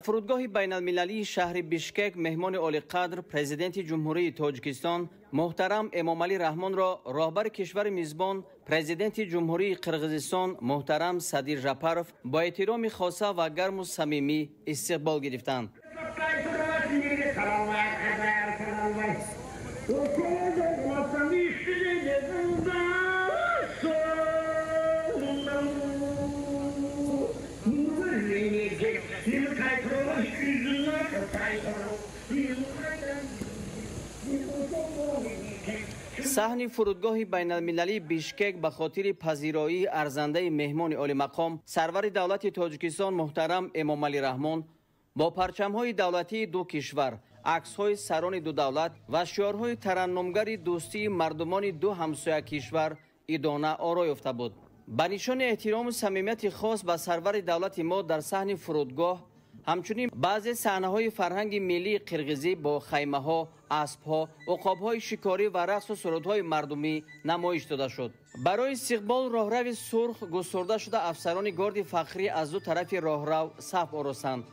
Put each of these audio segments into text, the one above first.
فرودگاه بین المللی شهر بیشکک مهمان عالی قدر پرزیدنت جمهوری تاجیکستان محترم امامعلی رحمان را راهبر کشور میزبان پرزیدنت جمهوری قرقیزستان محترم صدیر ژاپاروف با احترام خاصه و گرم و صمیمی استقبال گرفتند. صحن فرودگاه بین المللی بیشکک به خاطر پذیرایی ارزنده مهمان عالی مقام سرور دولت تاجیکستان محترم امامعلی رحمان با پرچم‌های دولتی دو کشور، عکس‌های سران دو دولت و شعارهای ترنمگر دوستی مردمان دو همسایه کشور ادانه آرای یافته بود. به نشان احترام و صمیمیت خاص به سرور دولت ما در صحن فرودگاه همچنین بعضی صحنه‌های فرهنگ ملی قرقیزی با خیمه‌ها، اسب‌ها، عقاب‌های شکاری و رقص و سرودهای مردمی نمایش داده شد. برای استقبال راهرو سرخ گسترده شده افسران گارد فخری از دو طرف راهرو صف آراستند.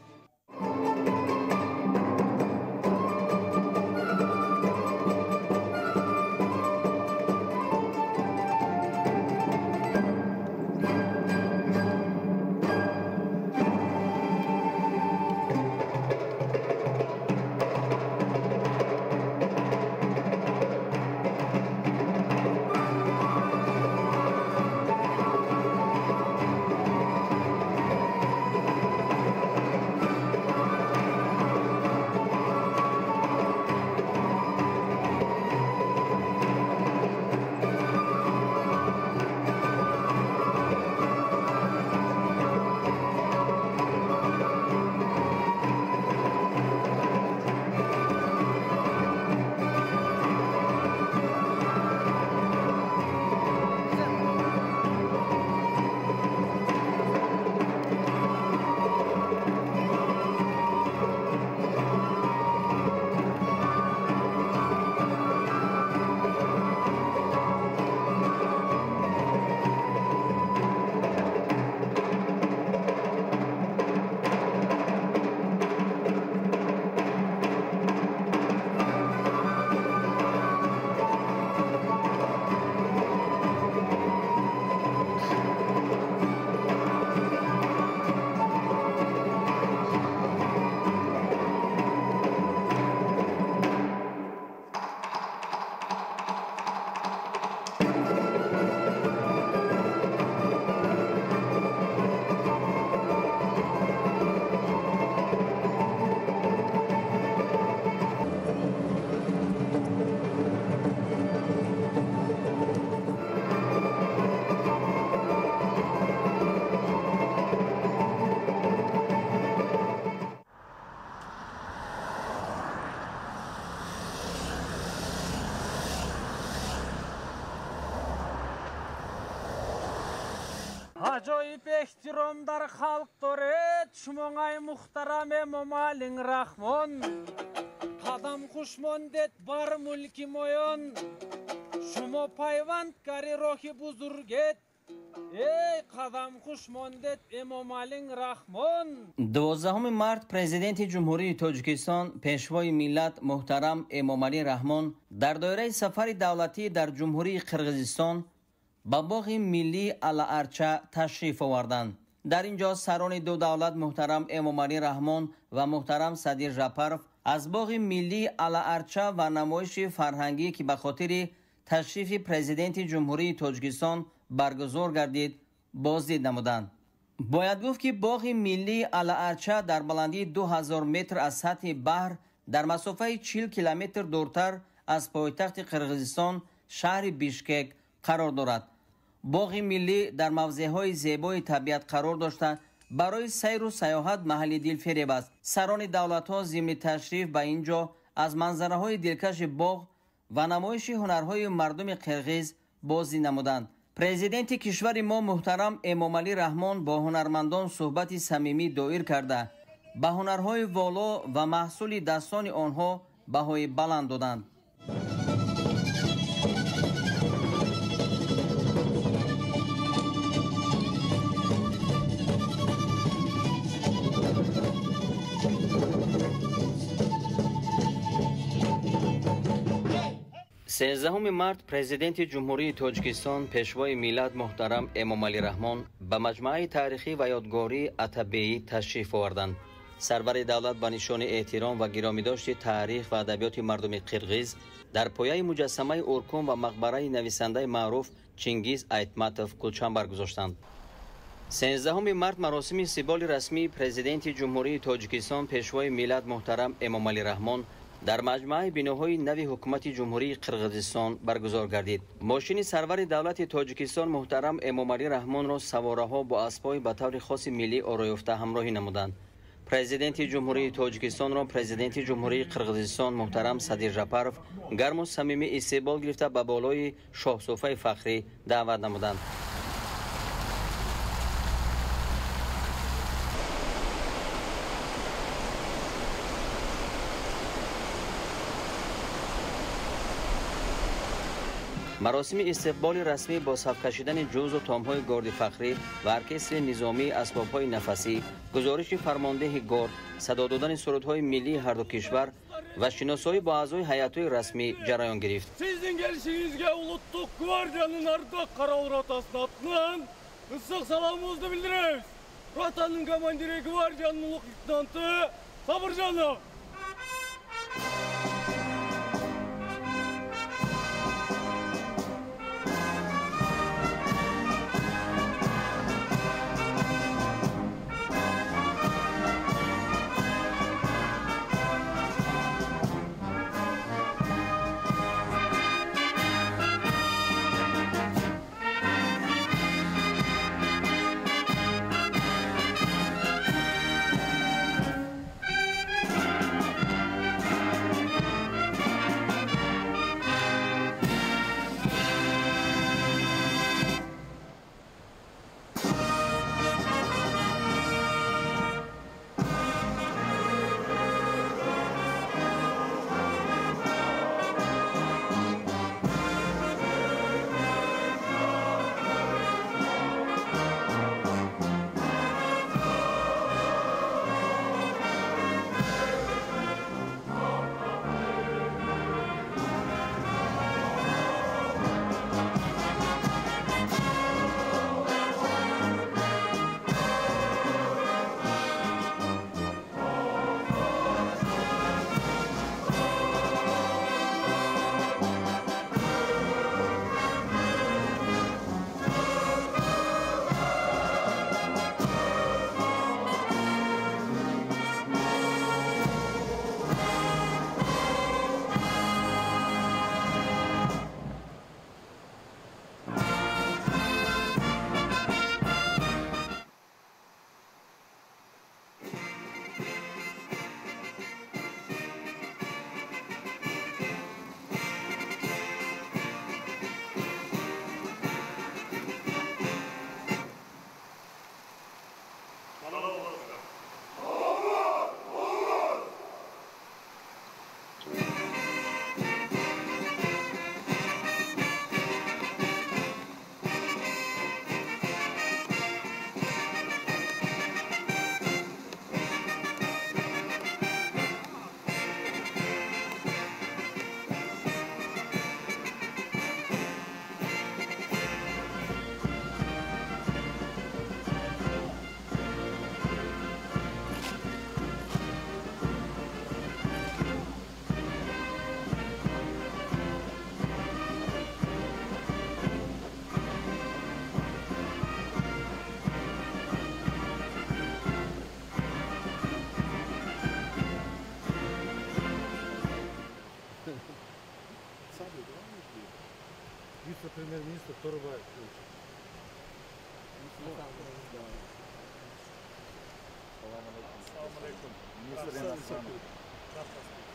Acayip ehtiram dar halk doret, şumangay muhtaram Emomali Rahman. Kadam kuşmondet bar mulki moyon, şumo payvand kari rohi buzurget. ای قدم خوش ماندت امامعلی رحمان. 12 مارت پرزیدنت جمهوری تاجیکستان پیشوای ملت محترم امامعلی رحمان در دایره سفر دولتی در جمهوری قرقیزستان به باغ ملی الارچه تشریف آوردند. در اینجا سران دو دولت محترم امامعلی رحمان و محترم صدیر ژاپاروف از باغ ملی الارچه و نمایش فرهنگی که به خاطر تشریف پرزیدنت جمهوری تاجیکستان برگزار گردید بازدید نمودند. باید گفت که باغ ملی الارچه در بلندی 2000 متر از سطح بحر در مسافه 40 کیلومتر دورتر از پایتخت قرقیزستان شهر بیشکک قرار دارد. باغ ملی در موضع‌های زیبای طبیعت قرار داشته برای سیر و سیاحت محل دلفریب است. سران دولت‌ها ضمن تشریف به اینجا از منظره‌های دلکش باغ و نمایش هنرهای مردم قرقیز بازدید نمودند. پرزیدنت کشور ما محترم امامعلی رحمان با هنرمندان صحبت صمیمی دایر کرده به هنرهای والا و محصول دستان آنها بهای بلند دادند. 13 март президент جمهوری تاجیکستان پیشوای ملت محترم امامعلی رحمان به مجمع تاریخی و یادگاری اتابی تشریف آوردند. سرور دولت به نشان احترام و گرامیداشت تاریخ و ادبیات مردم قرقیز در پایه مجسمه اورکون و مقبره نویسنده معروف چنگیز ایتماتوف گلشن برگذاشتند. 13 مارت مراسم استقبال رسمی پرزیدنت جمهوری تاجیکستان پیشوای ملت محترم امامعلی رحمان در مجمع بناهای نوی حکومت جمهوری قرقیزستان برگزار گردید. ماشین سرور دولت تاجیکستان محترم امامعلی رحمان را سواره‌ها با اسب‌های به طور خاص ملی آرایفته همراهی نمودند. پرزیدنت جمهوری تاجیکستان را پرزیدنت جمهوری قرقیزستان محترم صدیر جپاروف گرم و صمیمی استقبال گرفته به بالای شاهصوفه فخری دعوت نمودند. مراسم استقبال رسمی با صف کشیدن جوز و تام‌های گارد فخری و ارکستر نظامی اسباب‌های نفسی، گزارش فرمانده گارد، صدا دادن سرودهای ملی هر دو کشور و شناسایی با اعضای هیئت‌های رسمی جریان گرفت. Sizin gelişinizge Ulutluk Gvardiyanın Arda Karalı Rotası'nın adından ıslık salamımızı bildiririz. Rotanın komandiri Gvardiyanın Uluk Lütnantı Sabırcanov. Вице-премьер-министр Торбай. Салам алейкум.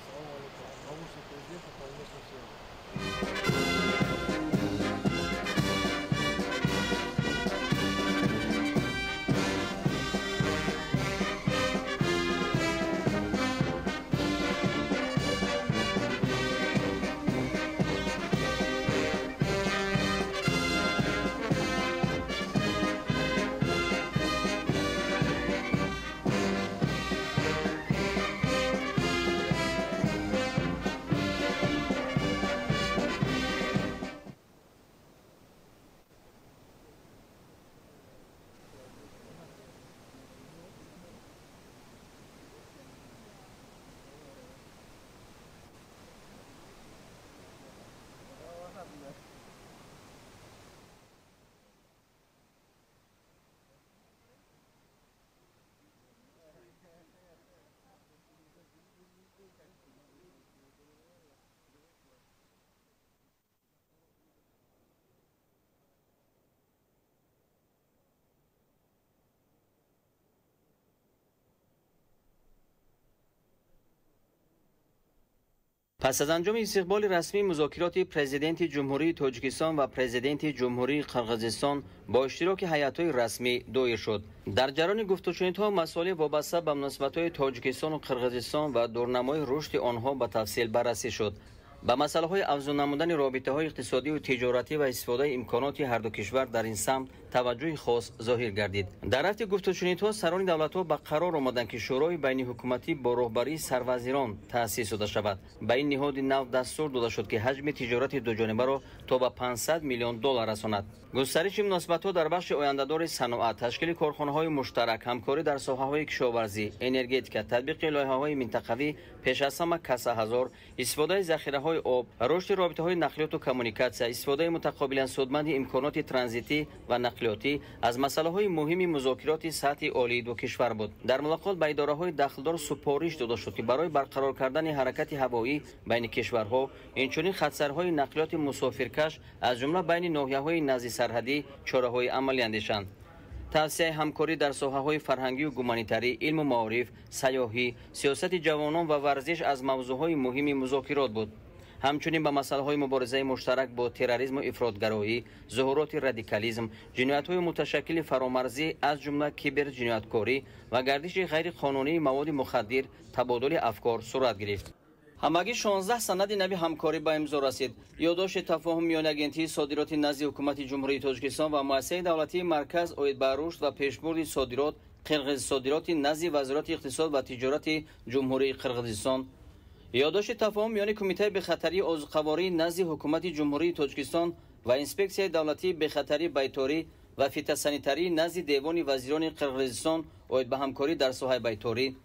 Салам алейкум. Помощник президента по внешним связям. پس از انجام استقبال رسمی مذاکرات پرزیدنت جمهوری تاجیکستان و پرزیدنت جمهوری قرقیزستان با اشتراک هیئت‌های رسمی دایر شد. در جریان گفت‌وشنیدها مسائل وابسته به مناسبت‌های تاجیکستان و قرقیزستان و دورنمای رشد آنها به تفصیل بررسی شد. به مسائل‌های افزون نمودن رابطه‌های اقتصادی و تجارتی و استفاده امکانات هر دو کشور در این سمت توجه خاص ظاهر گردید. در رفت گفت‌وشنیدها سران دولت‌ها به قرار آمدند که شورای بین حکومتی با راهبری سروزیران تأسیس شده شود. به این نهاد نو دستور داده شد که حجم تجارت دو جانبه را تا به 500 میلیون دلار رساند. گسترش مناسبت‌ها در بخش آینده‌دار صنعت، تشکیل کارخانه‌های مشترک، همکاری در ساحه‌های کشاورزی، انرژتیک، تطبیق لایحه‌های منطقوی، پیش از همه کسه هزار، استفاده ذخیره‌های آب، رشد رابطه‌های نقلیات و کمونیکاسیون، استفاده متقابلا سودمند امکانات ترانزیتی و نقلیاتی از مسائل‌های مهم مذاکرات سطح عالی دو کشور بود. در ملاقات با اداره‌های داخلدار سپارش داده شد که برای برقرار کردن حرکت هوایی بین کشورها، اینچنین خط‌سرهای نقلیات مسافرکش از جمله بین ناحیه‌های نزدیک سرحدی چاره‌های عملی اندیشند. توسعه همکاری در ساحه‌های فرهنگی و گومانیتری، علم و معارف، سیاحی، سیاست جوانان و ورزش از موضوعهای مهم مذاکرات بود. همچنین به مسائل‌های مبارزه مشترک با تروریسم و افراطگرایی، ظهورات رادیکالیسم، جنایت‌های متشکل فرامرزی از جمله کیبر جنایتکاری و گردش غیر قانونی مواد مخدر، تبادل افکار صورت گرفت. همگی 16 سند نوی همکاری به امضا رسید. یادداشت تفاهم میان اگنتی صادرات نزد حکومت جمهوری تاجیکستان و مؤسسه دولتی مرکز اوید به رشد و پیشبرد صادرات قرقیز صادرات نزد وزارت اقتصاد و تجارت جمهوری قرقیزستان. یادداشت تفاهم میان کمیته بخطری عضوقواری نزد حکومت جمهوری تاجیکستان و انسپکسیون دولتی بخطری بیطاری و فیتوسانیتری نزد دیوان وزیران قرقیزستان اوید به همکاری در ساحه بیطاری.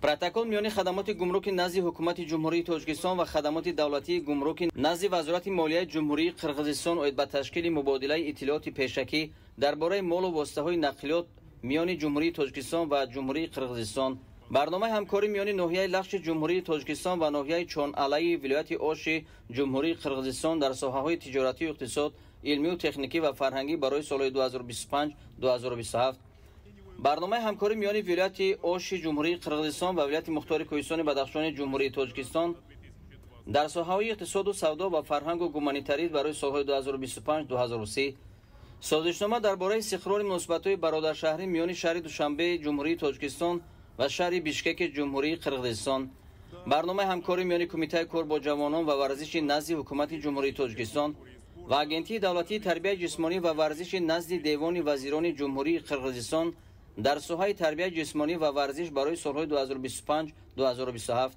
پروتکل میان خدمات گمرک نزد حکومت جمهوری تاجیکستان و خدمات دولتی گمرک نزد وزارت مالیه جمهوری قرقیزستان اوید به تشکیل مبادله اطلاعات پیشکی درباره مال و واسطه‌های نقلیات میان جمهوری تاجیکستان و جمهوری قرقیزستان. برنامه همکاری میان ناحیه لخش جمهوری تاجیکستان و ناحیه چون علی ولایت اوش جمهوری قرقیزستان در ساحه‌های تجارتی و اقتصاد، علمی و تکنیکی و فرهنگی برای سال 2025-2027. برنامه همکاری میان ولایت اوش جمهوری قرقیزستان و ولایت مختار کوهستان بدخشان جمهوری تاجیکستان در ساحه‌های اقتصاد و سودا و فرهنگ و گومانیتری برای سال‌های 2025-2030. سازشنامه درباره استقرار مناسبت‌های برادرشهری میان شهر دوشنبه جمهوری تاجیکستان و شهر بیشکک جمهوری قرقیزستان. برنامه همکاری میان کمیته کار با جوانان و ورزش نزد حکومت جمهوری تاجیکستان و اگنتی دولتی تربیت جسمانی و ورزش نزد دیوان وزیران جمهوری قرقیزستان در ساحه تربیت جسمانی و ورزش برای سال‌های 2025-2027.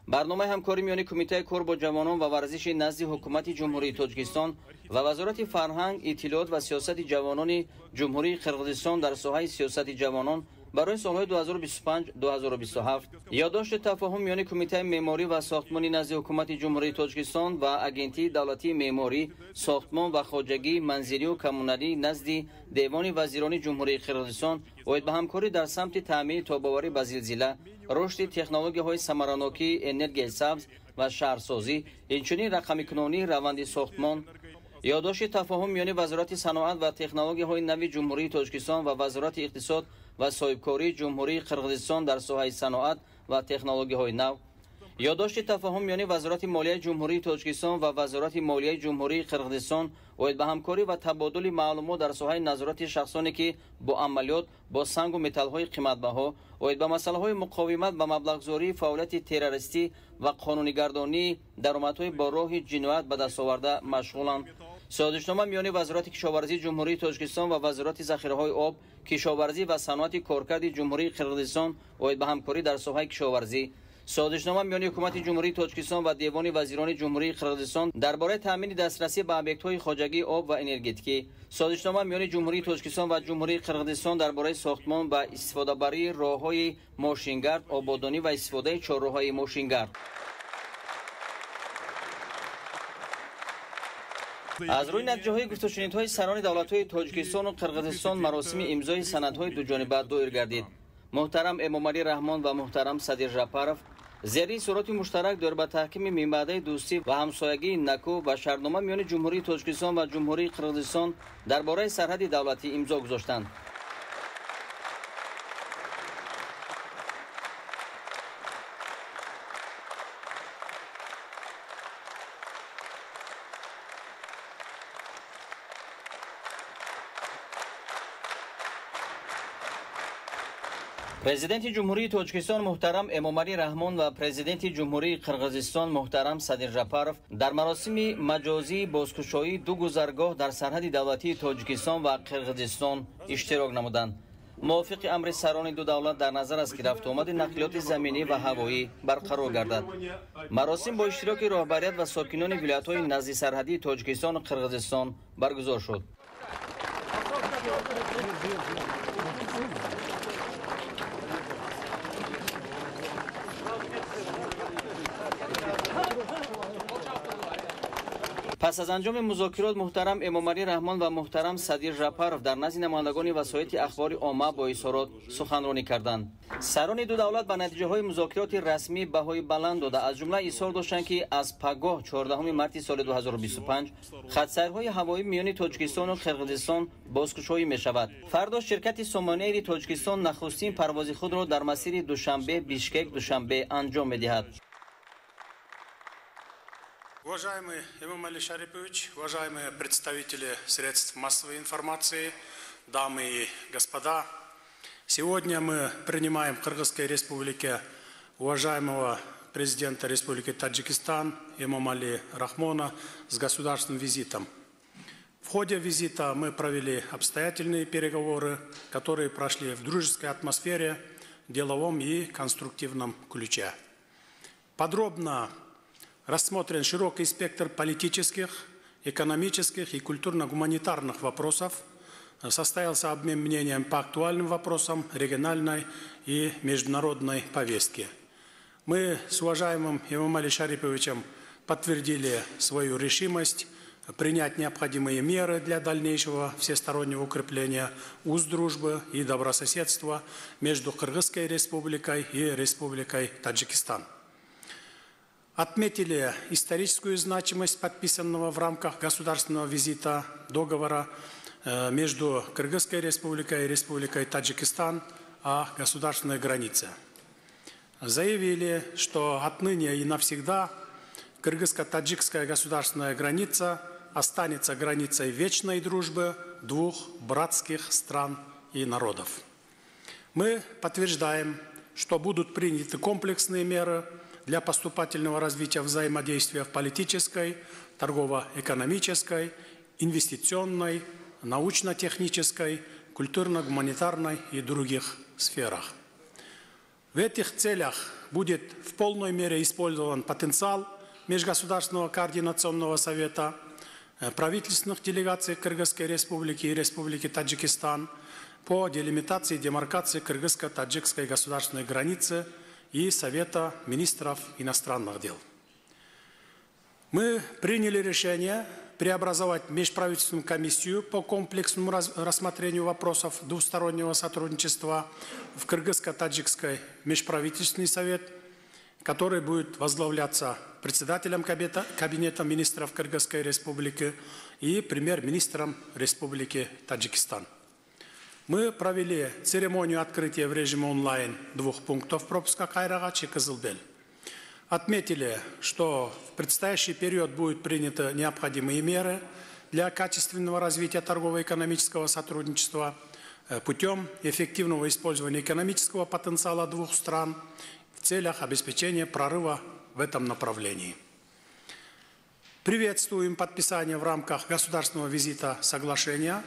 برنامه همکاری میان کمیته کار با جوانان و ورزش نزد حکومت جمهوری تاجیکستان و وزارت فرهنگ، اطلاعات و سیاست جوانان جمهوری قرقیزستان در ساحه سیاست جوانان برای سال‌های 2025-2027. یادداشت تفاهم میان کمیته معماری و ساختمانی نزد حکومت جمهوری تاجیکستان و اگنتی دولتی معماری، ساختمان و خواجگی منزلی و کمونالی نزد دیوان وزیران جمهوری قرقیزستان اوید به همکاری در سمت تامین تاب‌آوری به زلزله، رشد تکنولوژی‌های ثمراناکی انرژی سبز و شهرسازی، اینچنین رقم‌کنونی روند ساختمان. یادداشت تفاهم میان وزارت صنعت و تکنولوژی‌های نوی جمهوری تاجیکستان و وزارت اقتصاد و صاحبکاری جمهوری قرقیزستان در ساحه صنعت و تکنولوژی‌های نو. یادداشت تفاهم میان وزارت مالیه جمهوری تاجیکستان و وزارت مالیه جمهوری قرقیزستان اوید به همکاری و تبادل معلومات در ساحه نظارت شخصانی که با عملیات با سنگ و متال‌های قیمت‌بها اوید به مسائل‌های مقاومت به مبلغ‌زایی، فعالیت تروریستی و قانونی‌گردانی درآمدهای با راه جنایت به دست آورده مشغولند. سازشنامه میان وزارت کشاورزی جمهوری تاجیکستان و وزارت ذخیره‌های آب، کشاورزی و صنعت کارکرد جمهوری قرقیزستان اوید به همکاری در ساحه کشاورزی. سازشنامه میان حکومت جمهوری تاجیکستان و دیوان وزیران جمهوری قرقیزستان درباره تامین دسترسی به ابیکت‌های خواجگی آب و انرژتیکی. سازشنامه میان جمهوری تاجیکستان و جمهوری قرقیزستان درباره ساختمان و استفاده بری راه‌های ماشینگرد، آبادانی و استفاده چهارراه‌های ماشینگرد. از روی نتیجه‌های گفت‌وشنیدهای سران دولت‌های تاجیکستان و قرقیزستان مراسم امضای سندهای دو جانبه دایر گردید. محترم امامعلی رحمان و محترم صدیق جعفرов زیر صورت مشترک در به تحکیم منبع دوستی و همسایگی نکو و شرطنامه میان جمهوری تاجیکستان و جمهوری قرقیزستان درباره سرحد دولتی امضا گذاشتند. президенти ҷумҳурии тоҷикистон муҳтарам эмомалӣ раҳмон ва президенти ҷумҳурии қирғизистон муҳтарам садир жапаров дар маросими маҷозии бозкушоии ду гузаргоҳ дар сарҳади давлатии тоҷикистон ва қирғизистон иштирок намуданд. мувофиқи амри сарони ду давлат дар назар аст ки рафтуомади нақлиёти заминӣ ва ҳавоӣ барқарор гардад. маросим бо иштироки роҳбарият ва сокинони вилоятҳои назди сарҳадии тоҷикистону қирғизистон баргузор шуд. пас аз анҷоми музокирот муҳтарам эмомалӣ раҳмон ва муҳтарам садир жапаров дар назди намояндагони васоити ахбори омма бо изҳорот суханронӣ карданд. сарони ду давлат ба натиҷаҳои музокироти расмӣ баҳои баланд дода аз ҷумла изҳор доштанд ки аз пагоҳ 14 марти соли 2025 хатсайрҳои ҳавоӣ миёни тоҷикистону қирғизистон бозкушоӣ мешавад. фардо ширкати Сомонейри тоҷикистон нахустин парвози худро дар масири Душанбе Бишкек Душанбе анҷом медиҳад. Уважаемый Эмомали Шарипович, уважаемые представители средств массовой информации, дамы и господа, сегодня мы принимаем в Кыргызской республике уважаемого президента Республики Таджикистан Эмомали Рахмона с государственным визитом. В ходе визита мы провели обстоятельные переговоры, которые прошли в дружеской атмосфере, деловом и конструктивном ключе. Подробно рассмотрен широкий спектр политических, экономических и культурно-гуманитарных вопросов. Состоялся обмен мнением по актуальным вопросам региональной и международной повестки. Мы с уважаемым Эмомали Шариповичем подтвердили свою решимость принять необходимые меры для дальнейшего всестороннего укрепления уз дружбы и добрососедства между Кыргызской республикой и Республикой Таджикистан. Отметили историческую значимость подписанного в рамках государственного визита договора между Кыргызской республикой и Республикой Таджикистан о государственной границе. Заявили, что отныне и навсегда кыргызско-таджикская государственная граница останется границей вечной дружбы двух братских стран и народов. Мы подтверждаем, что будут приняты комплексные меры для поступательного развития взаимодействия в политической, торгово-экономической, инвестиционной, научно-технической, культурно-гуманитарной и других сферах. В этих целях будет в полной мере использован потенциал Межгосударственного координационного совета, правительственных делегаций Кыргызской республики и Республики Таджикистан по делимитации и демаркации кыргызско-таджикской государственной границы и Совета министров иностранных дел. Мы приняли решение преобразовать межправительственную комиссию по комплексному рассмотрению вопросов двустороннего сотрудничества в Кыргызско-Таджикский межправительственный совет, который будет возглавляться председателем Кабинета министров Кыргызской республики и премьер-министром Республики Таджикистан. Мы провели церемонию открытия в режиме онлайн 2 пунктов пропуска Кайрагач и Кызылбель. Отметили, что в предстоящий период будут приняты необходимые меры для качественного развития торгово-экономического сотрудничества путем эффективного использования экономического потенциала двух стран в целях обеспечения прорыва в этом направлении. Приветствуем подписание в рамках государственного визита соглашения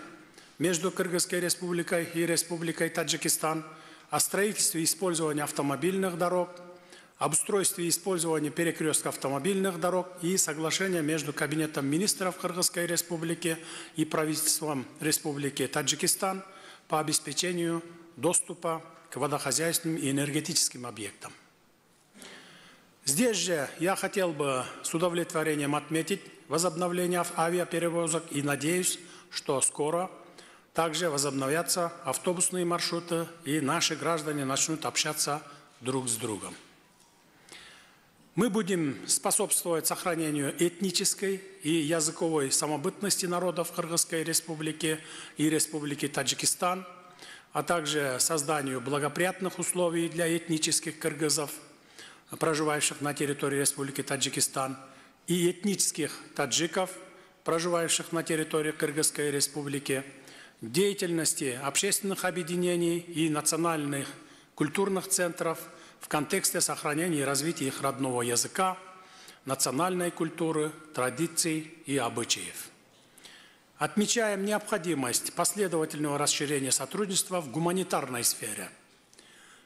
между Кыргызской республикой и Республикой Таджикистан о строительстве и использовании автомобильных дорог, об устройстве и использовании перекрестков автомобильных дорог и соглашение между Кабинетом министров Кыргызской республики и правительством Республики Таджикистан по обеспечению доступа к водохозяйственным и энергетическим объектам. Здесь же я хотел бы с удовлетворением отметить возобновление авиаперевозок и надеюсь, что скоро также возобновятся автобусные маршруты, и наши граждане начнут общаться друг с другом. Мы будем способствовать сохранению этнической и языковой самобытности народов Кыргызской республики и Республики Таджикистан, а также созданию благоприятных условий для этнических кыргызов, проживающих на территории Республики Таджикистан, и этнических таджиков, проживающих на территории Кыргызской республики, деятельности общественных объединений и национальных культурных центров в контексте сохранения и развития их родного языка, национальной культуры, традиций и обычаев. Отмечаем необходимость последовательного расширения сотрудничества в гуманитарной сфере.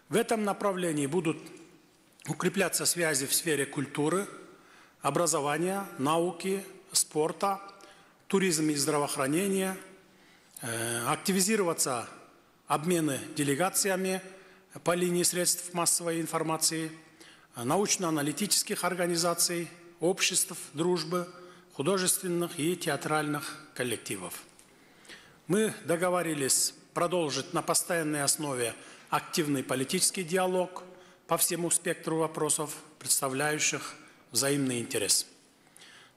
В этом направлении будут укрепляться связи в сфере культуры, образования, науки, спорта, туризма и здравоохранения, активизироваться обмены делегациями по линии средств массовой информации, научно-аналитических организаций, обществ, дружбы, художественных и театральных коллективов. Мы договорились продолжить на постоянной основе активный политический диалог по всему спектру вопросов, представляющих взаимный интерес.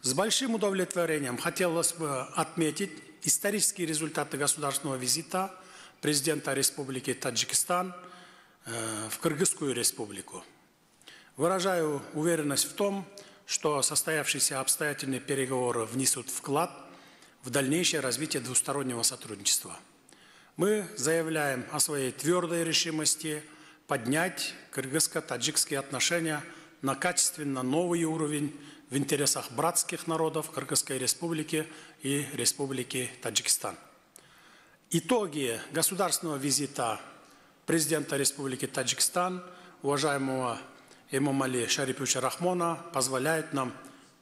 С большим удовлетворением хотелось бы отметить исторические результаты государственного визита президента Республики Таджикистан в Кыргызскую республику. Выражаю уверенность в том, что состоявшиеся обстоятельные переговоры внесут вклад в дальнейшее развитие двустороннего сотрудничества. Мы заявляем о своей твердой решимости поднять кыргызско-таджикские отношения на качественно новый уровень в интересах братских народов Кыргызской республики и Республики Таджикистан. Итоги государственного визита президента Республики Таджикистан, уважаемого Эмомали Шариповича Рахмона, позволяют нам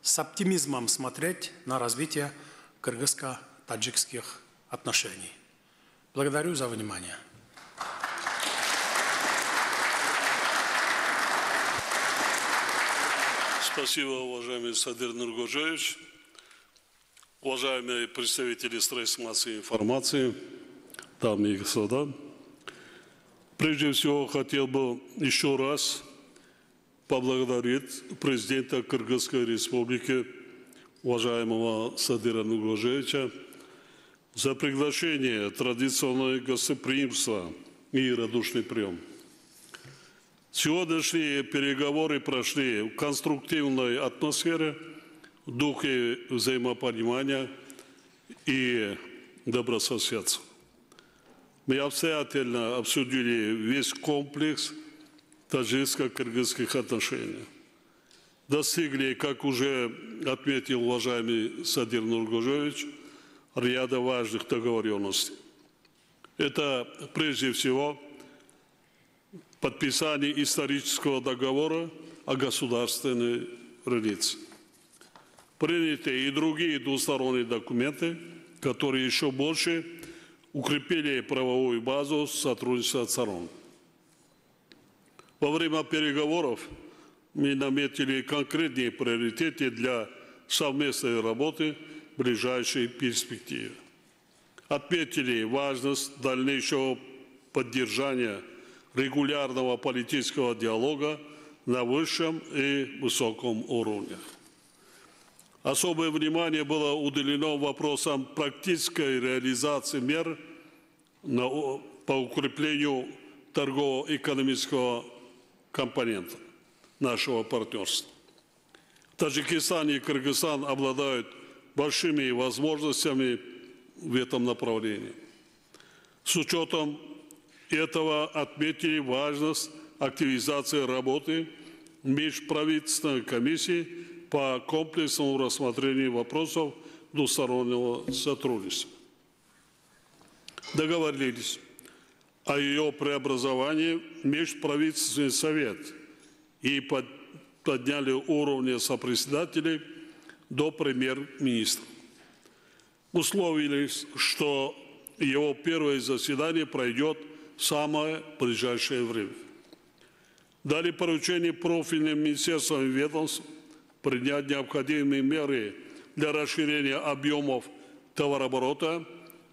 с оптимизмом смотреть на развитие кыргызско-таджикских отношений. Благодарю за внимание. Спасибо, уважаемый Садыр Нургожевич, уважаемые представители средств массовой информации, дамы и господа. Прежде всего, хотел бы еще раз поблагодарить президента Кыргызской республики, уважаемого Садыра Нургожевича, за приглашение, традиционное гостеприимство и радушный прием. Сегодняшние переговоры прошли в конструктивной атмосфере, в духе взаимопонимания и добрососедства. Мы обстоятельно обсудили весь комплекс таджикско-кыргызских отношений. Достигли, как уже отметил уважаемый Садыр Нургожевич, ряда важных договоренностей. Это прежде всего подписание исторического договора о государственной границе. Приняты и другие двусторонние документы, которые еще больше укрепили правовую базу сотрудничества сторон. Во время переговоров мы наметили конкретные приоритеты для совместной работы в ближайшей перспективе. Отметили важность дальнейшего поддержания регулярного политического диалога на высшем и высоком уровнях. Особое внимание было уделено вопросам практической реализации мер по укреплению торгово-экономического компонента нашего партнерства. Таджикистан и Кыргызстан обладают большими возможностями в этом направлении. С учетом этого отметили важность активизации работы межправительственной комиссии по комплексному рассмотрению вопросов двустороннего сотрудничества. Договорились о ее преобразовании в межправительственный совет и подняли уровень сопредседателей до премьер-министра. Условились, что его первое заседание пройдет в самое ближайшее время. Дали поручение профильным министерствам и ведомствам принять необходимые меры для расширения объемов товарооборота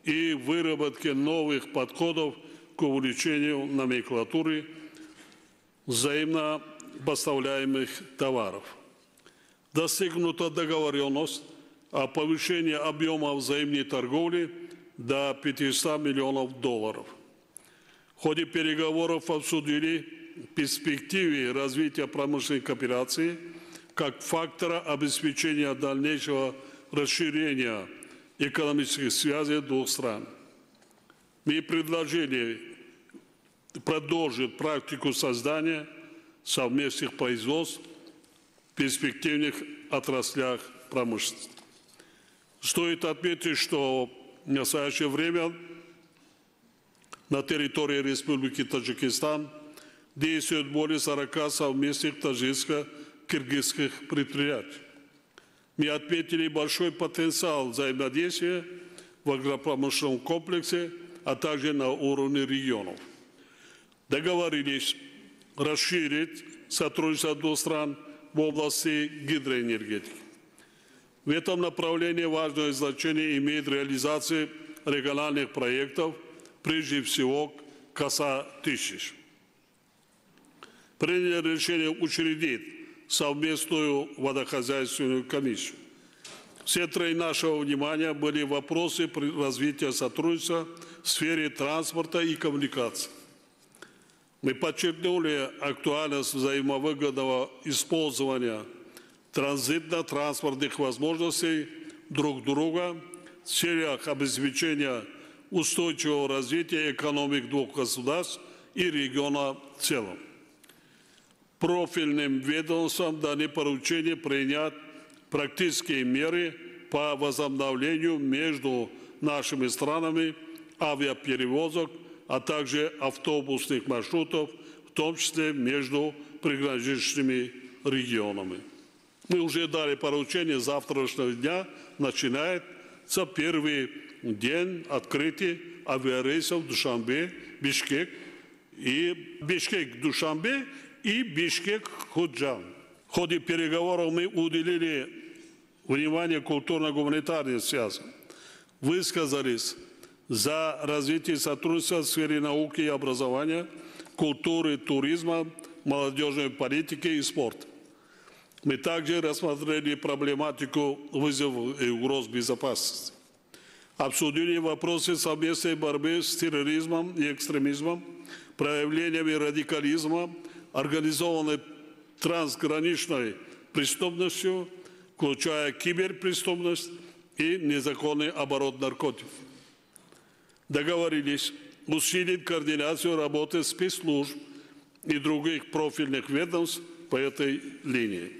и выработки новых подходов к увеличению номенклатуры взаимно поставляемых товаров. Достигнута договоренность о повышении объема взаимной торговли до $500 миллионов. В ходе переговоров обсудили перспективы развития промышленной кооперации как фактора обеспечения дальнейшего расширения экономических связей двух стран. Мы предложили продолжит практику создания совместных производств в перспективных отраслях промышленности. Стоит отметить, что в настоящее время на территории Республики Таджикистан действует более 40 совместных таджикско-киргизских предприятий. Мы отметили большой потенциал взаимодействия в агропромышленном комплексе, а также на уровне регионов. Договорились расширить сотрудничество двух стран в области гидроэнергетики. В этом направлении важное значение имеет реализация региональных проектов, прежде всего КОСА-1000. Приняли решение учредить совместную водохозяйственную комиссию. В центре нашего внимания были вопросы развития сотрудничества в сфере транспорта и коммуникаций. Мы подчеркнули актуальность взаимовыгодного использования транзитно-транспортных возможностей друг друга в целях обеспечения устойчивого развития экономик двух государств и региона в целом. Профильным ведомствам даны поручения принять практические меры по возобновлению между нашими странами авиаперевозок, а также автобусных маршрутов, в том числе между приграничными регионами. Мы уже дали поручение с завтрашнего дня, начинается первый день открытия авиарейсов Душанбе, Бишкек и Бишкек-Душанбе и Бишкек-Худжан. В ходе переговоров мы уделили внимание культурно-гуманитарным связям, высказались за развитие сотрудничества в сфере науки и образования, культуры, туризма, молодежной политики и спорта. Мы также рассмотрели проблематику вызовов и угроз безопасности. Обсудили вопросы совместной борьбы с терроризмом и экстремизмом, проявлениями радикализма, организованной трансграничной преступностью, включая киберпреступность и незаконный оборот наркотиков. Договорились усилить координацию работы спецслужб и других профильных ведомств по этой линии.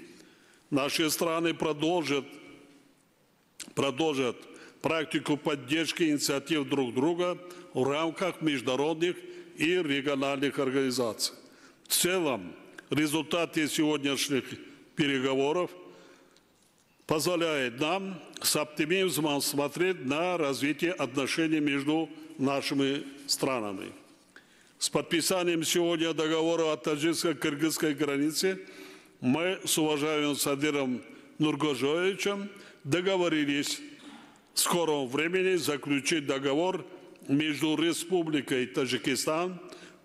Наши страны продолжат практику поддержки инициатив друг друга в рамках международных и региональных организаций. В целом, результаты сегодняшних переговоров позволяют нам с оптимизмом смотреть на развитие отношений между нашими странами. С подписанием сегодня договора о таджикско-кыргызской границе мы с уважаемым Садыром Нургожоевичем договорились в скором времени заключить договор между Республикой Таджикистан,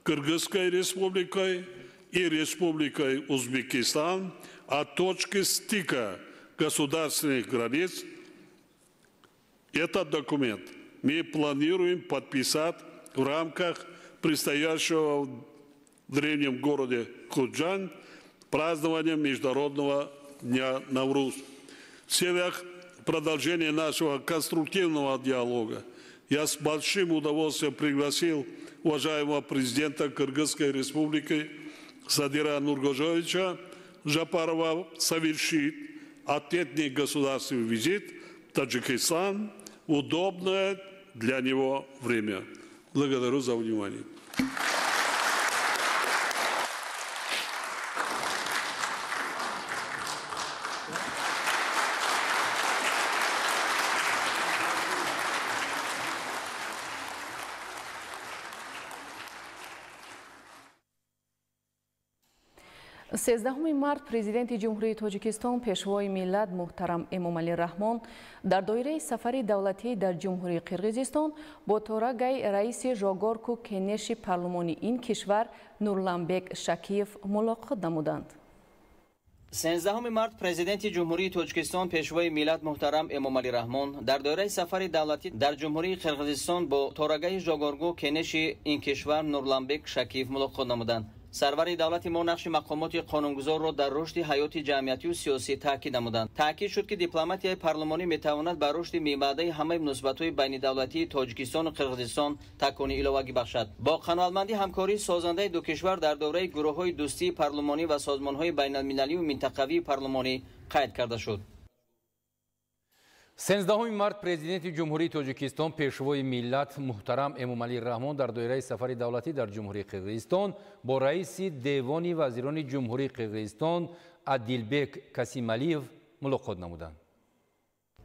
Кыргызской республикой и Республикой Узбекистан о точке стыка государственных границ. Этот документ мы планируем подписать в рамках предстоящего в древнем городе Худжан празднования Международного дня Навруз. В целях продолжения нашего конструктивного диалога я с большим удовольствием пригласил уважаемого президента Кыргызской республики Садыра Нургожоевича Жапарова совершить ответный государственный визит в Таджикистан в удобное для него время. Благодарю за внимание. سیزدهم مارت پرزیدنت جمهوری تاجیکستان پیشوای ملت محترم امامعلی رحمان در دایره سفر دولتی در جمهوری قرقیزستان با تورگای رئیس ژاگورکو کنش پارلمانی این کشور نورلانبек شکیف ملاقات نمودند. 13 مارت پرزیدنت جمهوری تاجیکستان پیشوای ملت محترم امامعلی رحمان در دایره سفر دولتی در جمهوری قرقیزستان با تورگای ژاگورکو کنش این کشور نورلانبek شکیف ملاقات نمودند. سرور دولت ما نقش مقامات قانونگذار را در رشد حیات جمعیتی و سیاسی تاکید نمودند. تاکید شد که دیپلماتیای پارلمانی میتواند بر رشد میبعده همه مناسبت‌های بین دولتی تاجیکستان و قرقیزستان تکانی ایلوگی بخشد. با قناعتمندی همکاری سازنده دو کشور در دوره گروه‌های دوستی پارلمانی و سازمان‌های بین‌المللی و منطقوی پارلمانی قید کرده شد. 13 март президенти ҷумҳурии тоҷикистон пешвои миллат муҳтарам эмомалӣ раҳмон дар доираи сафари давлатӣ дар ҷумҳурии қирғизистон бо раиси девони вазирони ҷумҳурии қирғизистон Адилбек Касималиев мулоқот намуданд.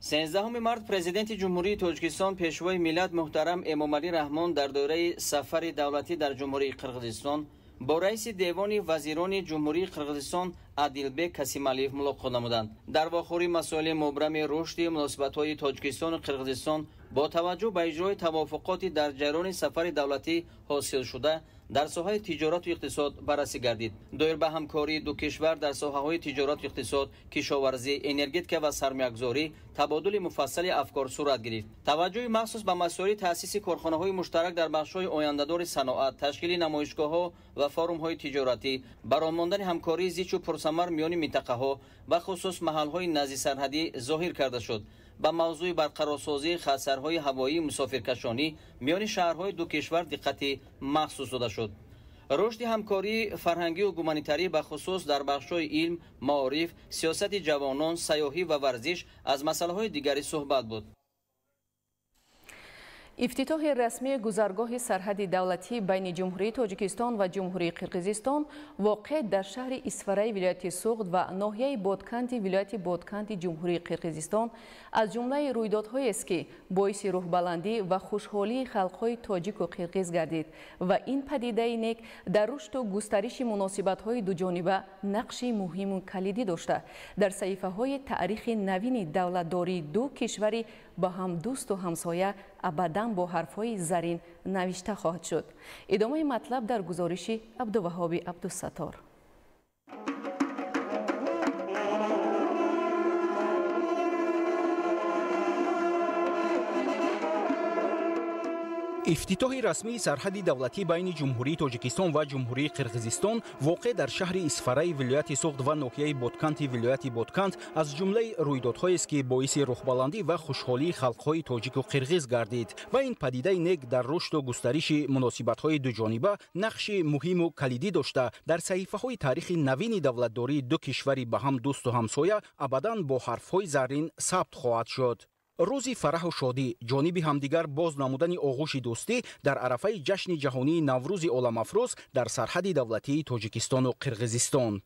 13 март президенти ҷумҳурии тоҷикистон пешвои миллат муҳтарам эмомалӣ раҳмон дар доираи сафари давлатӣ дар ҷумҳурии қирғизистон با رئیس دیوان وزیران جمهوری قرقیزستان عادلبек کاسیمالیف ملاقات نمودند. در واخوری مسائل مبرم رشد مناسبت‌های تاجیکستان و قرقیزستان با توجه به اجرای توافقاتی در جریان سفر دولتی حاصل شده در ساحه تجارت و اقتصاد بررسی گردید. دایر به همکاری دو کشور در ساحه‌های تجارت و اقتصاد، کشاورزی، انرژتیک و سرمایه‌گذاری تبادل مفصل افکار صورت گرفت. توجه مخصوص به مسائل تأسیس کارخانه‌های مشترک در بخش‌های آینده‌دار صنعت، تشکیل نمایشگاه‌ها و فورم‌های تجارتی، برآمدن همکاری زیچ و پرثمر میان منطقه‌ها و خصوص محل‌های نزدیک سرحدی ظاهر کرده شد. با موضوع برقرارسازی خطرهای هوایی مسافرکشانی میان شهرهای دو کشور دقت مخصوص داده شد. رشد همکاری فرهنگی و گومانیتری به خصوص در بخش‌های علم، معارف، سیاست جوانان، سیاحی و ورزش از مسائل دیگری صحبت بود. افتتاح رسمی گذرگاه سرحدی دولتی بین جمهوری تاجیکستان و جمهوری قرقیزستان واقع در شهر اسفرای ولایت سوغد و ناحیه بادکند ولایت بادکند جمهوری قرقیزستان از جمله رویدادهایی است که باعث روح‌بلندی و خوشحالی خلق‌های تاجیک و قرقیز گردید و این پدیده نیک در رشد و گسترش مناسبت‌های دوجانبه نقش مهم و کلیدی داشته در صحیفه‌های تاریخ نوین دولتداری دو کشوری با هم دوست و همسایه ابداً با حرف‌های زرین نوشته خواهد شد. ادامه مطلب در گزارش عبدالوهاب عبدالستار. افتتاح رسمی سرحد دولتی بین جمهوری تاجیکستان و جمهوری قرقیزستان واقع در شهر اسفرای ولایت سوغد و ناحیه بادکند ولایت بادکند از جمله رویدادهایی است که باعث روح‌بلندی و خوشحالی خلق‌های تاجیک و قرقیز گردید و این پدیده نیک در رشد و گسترش مناسبت‌های دوجانبه نقش مهم و کلیدی داشته در صحیفه‌های تاریخ نوین دولتداری دو کشوری به هم دوست و همسایه ابداً با حرف‌های زرین ثبت خواهد شد. روزی فرح و شادی جانب همدیگر باز نمودن آغوش دوستی در عرفه جشن جهانی نوروز عالم افروز در سرحد دولتی تاجیکستان و قرقیزستان.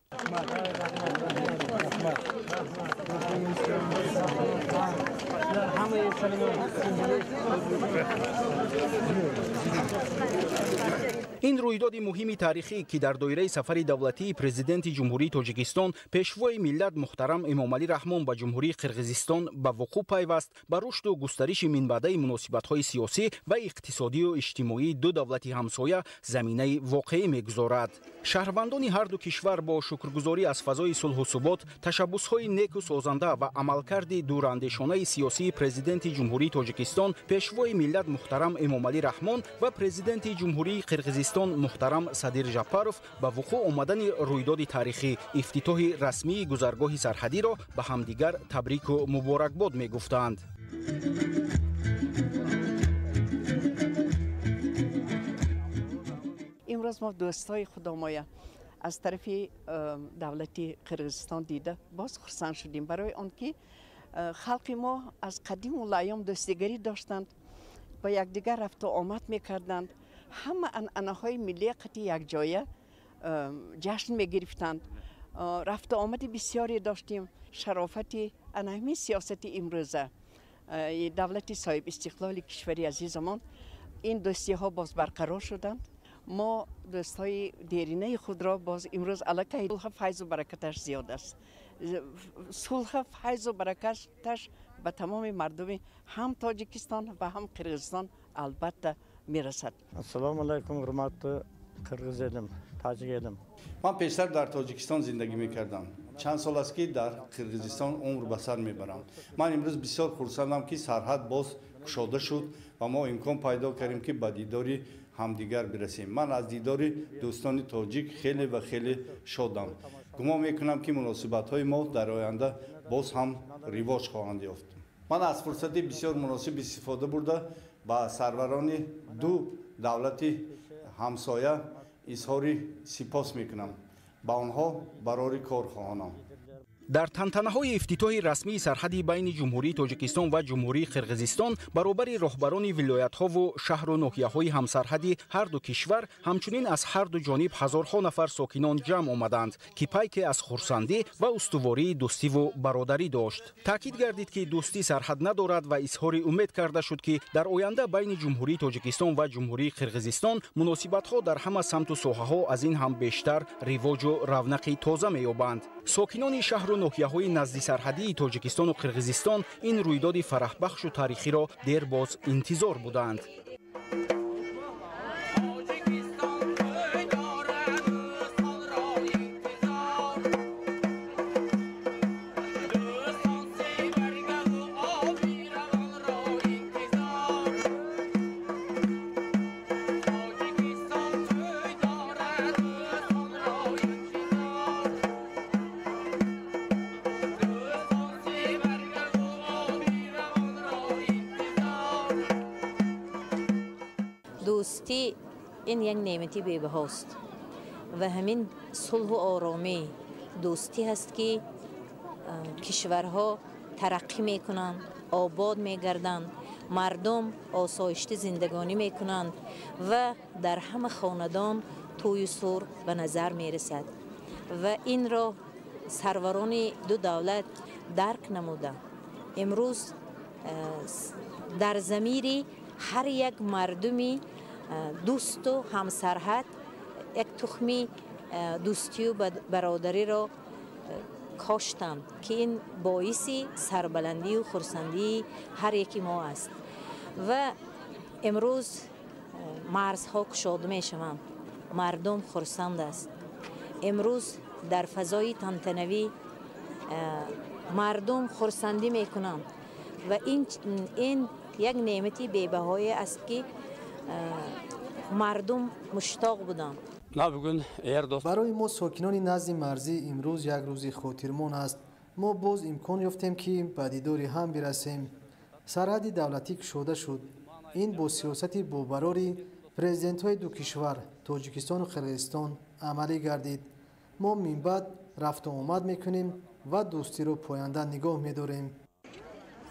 این رویداد مهم تاریخی که در دایره سفر دولتی پرزیدنت جمهوری تاجیکستان پیشوای ملت محترم امامعلی رحمان با جمهوری قرقیزستان به وقوع پیوست به رشد و گسترش منبعده مناسبت‌های سیاسی و اقتصادی و اجتماعی دو دولت همسایه زمینه واقعی می‌گذارد. شهروندان هر دو کشور با شکرگزاری از فضای صلح و ثبات، تشبس‌های نیک و سازنده و عملکرد دوراندیشانه سیاسی پرزیدنت جمهوری تاجیکستان پیشوای ملت محترم امامعلی رحمان و پرزیدنت جمهوری قرقیزستان محترم صدیر جعفروف به وقوع آمدن رویداد تاریخی افتتاح رسمی گذرگاه سرحدی را به همدیگر تبریک و مبارکباد می‌گفتند. امروز ما دوستای خدامایه از طرف دولت قرقیزستان دیده باز خرسند شدیم برای آنکه خلق ما از قدیم الایام دوستیگری داشتند با یکدیگر رفت و آمد میکردند. همه انعنه‌های ملی قطعی یک جایه جشن میگرفتند. رفت و آمد بسیاری داشتیم. شرافت انهمی سیاست امروزه دولت صاحب استقلال کشوری عزیزمان این دوستی ها باز برقرار شدند. ما دوستای دیرینه خود را باز امروز علاقه صلح فیض و برکتش زیاد است. صلح فیض و برکتش به تمام مردم هم تاجیکستان و هم قرقیزستان البته میرسد. السلام علیکم حرمت قرقیزم تاجیکم. من پیشتر در تاجیکستان زندگی میکردم. چند سال است که در قرقیزستان عمر به سر میبرم. من امروز بسیار خرسندم که سرحد باز گشوده شد و ما امکان پیدا کردیم که با دیدار همدیگر برسیم. من از دیدار دوستان تاجیک خیلی و خیلی شادم. گمان میکنم که مناسبت‌های ما در آینده باز هم رواج خواهند یافت. من از فرصتی بسیار مناسب استفاده برده با سروران دو دولت همسایه اظهار سپاس میکنم. با آنها برای کار خواهانم. در تنتنه‌های افتتاح رسمی سرحدی بین جمهوری تاجیکستان و جمهوری قرقیزستان برابر رهبران ولایت‌ها و شهر و ناحیه‌های همسرحدی هر دو کشور همچنین از هر دو جانب هزارها نفر ساکنان جمع آمدند که پیک از خرسندی و استواری دوستی و برادری داشت. تاکید گردید که دوستی سرحد ندارد و اظهار امید کرده شد که در آینده بین جمهوری تاجیکستان و جمهوری قرقیزستان مناسبت‌ها در همه سمت و ساحه‌ها از این هم بیشتر رواج و رونق تازه می‌یابند. ساکنان شهر و ناحیه‌های نزدیک سرحدی تاجیکستان و قرقیزستان این رویداد فرحبخش و تاریخی را دیر باز انتظار بودند. دوستی این یک نعمتی بی‌بهاست و همین صلح و آرامی دوستی هست که کشورها ترقی میکنند، آباد میگردند، مردم آسایشته زندگانی میکنند و در همه خاندان توی سور به نظر میرسد و این را سروران دو دولت درک نموده. امروز در ضمیر هر یک مردمی دوست و همسرحد یک تخمی دوستی و برادری را کاشتند که این باعث سربلندی و خرسندی هر یکی ما است و امروز مرزها گشاده می شوند، مردم خرسند است. امروز در فضای تنتنوی مردم خرسندی می کنند و این یک نعمتی بی‌بهای است که مردم مشتاق بودند. برای ما ساکنان نزد مرزی امروز یک روزی خاطرمان است. ما باز امکان یافتیم که به دیدار هم برسیم. سرحد دولتی گشوده شد. این با سیاست باوراری پرزیدنت های دو کشور تاجیکستان و قرقیزستان عملی گردید. ما من بعد رفت و آمد میکنیم و دوستی رو پاینده نگاه میداریم.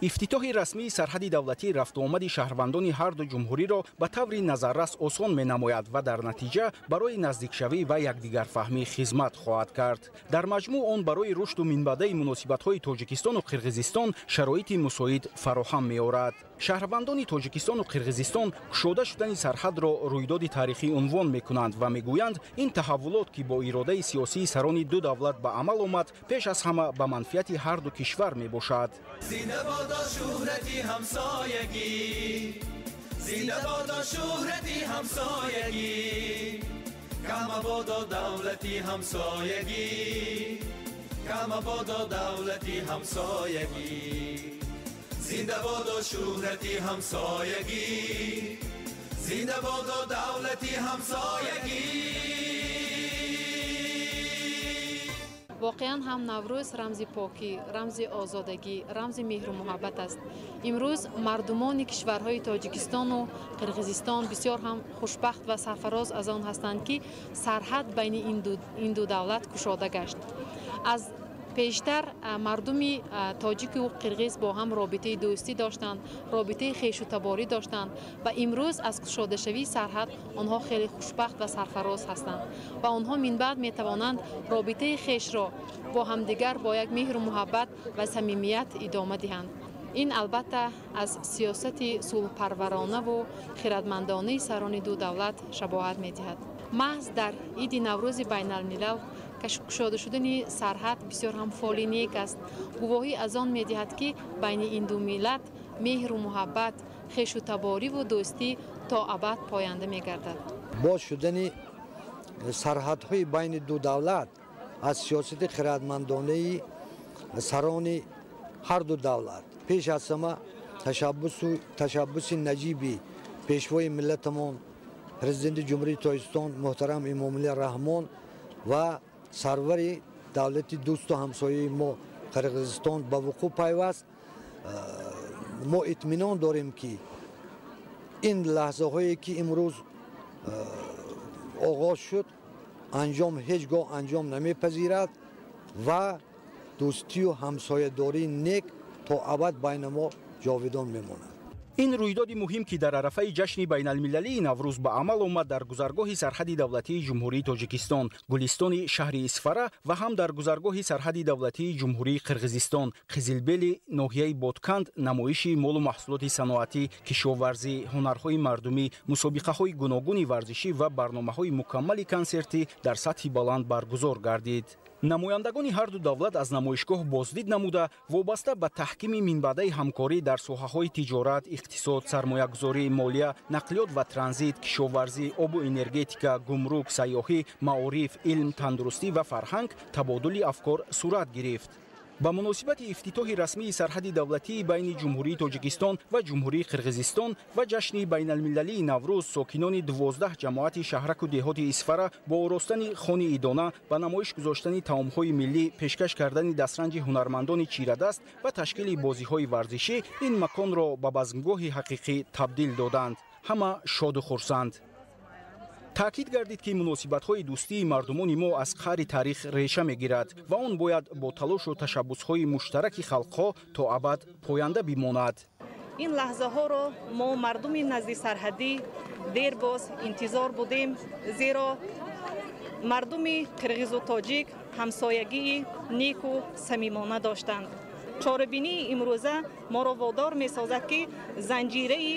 افتتاح رسمی سرحد دولتی رفت و آمد شهروندان هر دو جمهوری را به طور نظررس آسان می نماید و در نتیجه برای نزدیکشوی و یکدیگر فهمی خدمت خواهد کرد. در مجموع آن برای رشد و منبعد مناسبت‌های تاجیکستان و قرقیزستان شرایط مساعد فراهم می آورد. شهروندان تاجیکستان و قرقیزستان گشوده شدن سرحد را رویداد تاریخی عنوان می کنند و می گویند این تحولات که با اراده سیاسی سران دو دولت به عمل آمد پیش از همه به منفعت هر دو کشور می باشد. زنده بادا شهرتی همسایگی، زنده بادا شهرتی همسایگی، کم بادا دولتی همسایگی، کم بادا دولتی همسایگی، زنده بادا شهرتی همسایگی، زنده بادا دولتی همسایگی. واقعا هم نوروز رمز پاکی، رمز آزادگی، رمز مهر و محبت است. امروز مردمان کشورهای تاجیکستان و قرقیزستان بسیار هم خوشبخت و سرفراز از آن هستند که سرحد بین این دو دولت گشاده گشت. از پیشتر مردم تاجیک و قرقیز با هم رابطه دوستی داشتند، رابطه خویش و تباری داشتند و امروز از گشاده شوی سرحد آنها خیلی خوشبخت و سرفراز هستند و آنها من بعد می توانند رابطه خویش را با همدیگر با یک مهر و محبت و صمیمیت ادامه دهند. این البته از سیاست صلح پرورانه و خردمندانه سران دو دولت شباهت می دهد. محض در عید نوروز بین الملل گشاده شدن سرحد بسیار هم فعال نیک است. گواهی از آن می دهد که بین این دو ملت مهر و محبت، خویش و تباری و دوستی تا ابد پاینده می گردد. باز شدن سرحدهای بین دو دولت از سیاست خردمندانه سران هر دو دولت پیش از همه تشبس نجیب پیشوای ملتمان президенти ҷумҳурии тоҷикистон муҳтарам эмомалӣ раҳмон ва сарвари давлати дӯсту ҳамсояи мо қирғизистон ба вуқӯъ пайваст. мо итминон дорем ки ин лаҳзаҳое ки имрӯз оғоз шуд анҷом ҳеҷ гоҳ анҷом намепазирад ва дӯстию ҳамсоядории нек то абад байни мо ҷовидон мемонад. ин рӯйдоди муҳим ки дар арафаи ҷашни байналмилалии наврӯз ба амал омад дар гузаргоҳи сарҳади давлатии ҷумҳурии тоҷикистон гулистони шаҳри Исфара ва ҳам дар гузаргоҳи сарҳади давлатии ҷумҳурии қирғизистон қизилбели ноҳияи Ботканд намоиши молу маҳсулоти саноатӣ, кишоварзӣ, ҳунарҳои мардумӣ, мусобиқаҳои гуногуни варзишӣ ва барномаҳои мукаммали консертӣ дар сатҳи баланд баргузор гардид. намояндагони ҳарду давлат аз намоишгоҳ боздид намуда вобаста ба таҳкими минбаъдаи ҳамкорӣ дар соҳаҳои тиҷорат, иқтисод, сармоягузорӣ, молия, нақлиёт ва транзит, кишоварзӣ, обу энергетика, гумрук, сайёҳӣ, маориф, илм, тандурустӣ ва фарҳанг табодули афкор сурат гирифт. ба муносибати ифтитоҳи расмии сарҳади давлатии байни ҷумҳурии тоҷикистон ва ҷумҳурии қирғизистон ва ҷашни байналмилалии наврӯз сокинони 12 ҷамоати шаҳраку деҳоти Исфара бо оростани хони идона ба намоиш гузоштани таомҳои миллӣ, пешкаш кардани дастранҷи ҳунармандони чирадаст ва ташкили бозиҳои варзишӣ ин маконро ба базмгоҳи ҳақиқӣ табдил доданд. ҳама шоду хурсанд. таъкид гардид ки муносибатҳои дӯстии мардумони мо аз қаъри таърих реша мегирад ва он бояд бо талошу ташаббусҳои муштараки халқҳо то абад поянда бимонад. ин лаҳзаҳоро мо мардуми назди сарҳадӣ дер боз интизор будем, зеро мардуми қирғизу тоҷик ҳамсоягии неку самимона доштанд. чорабинии имрӯза моро водор месозад ки занҷираи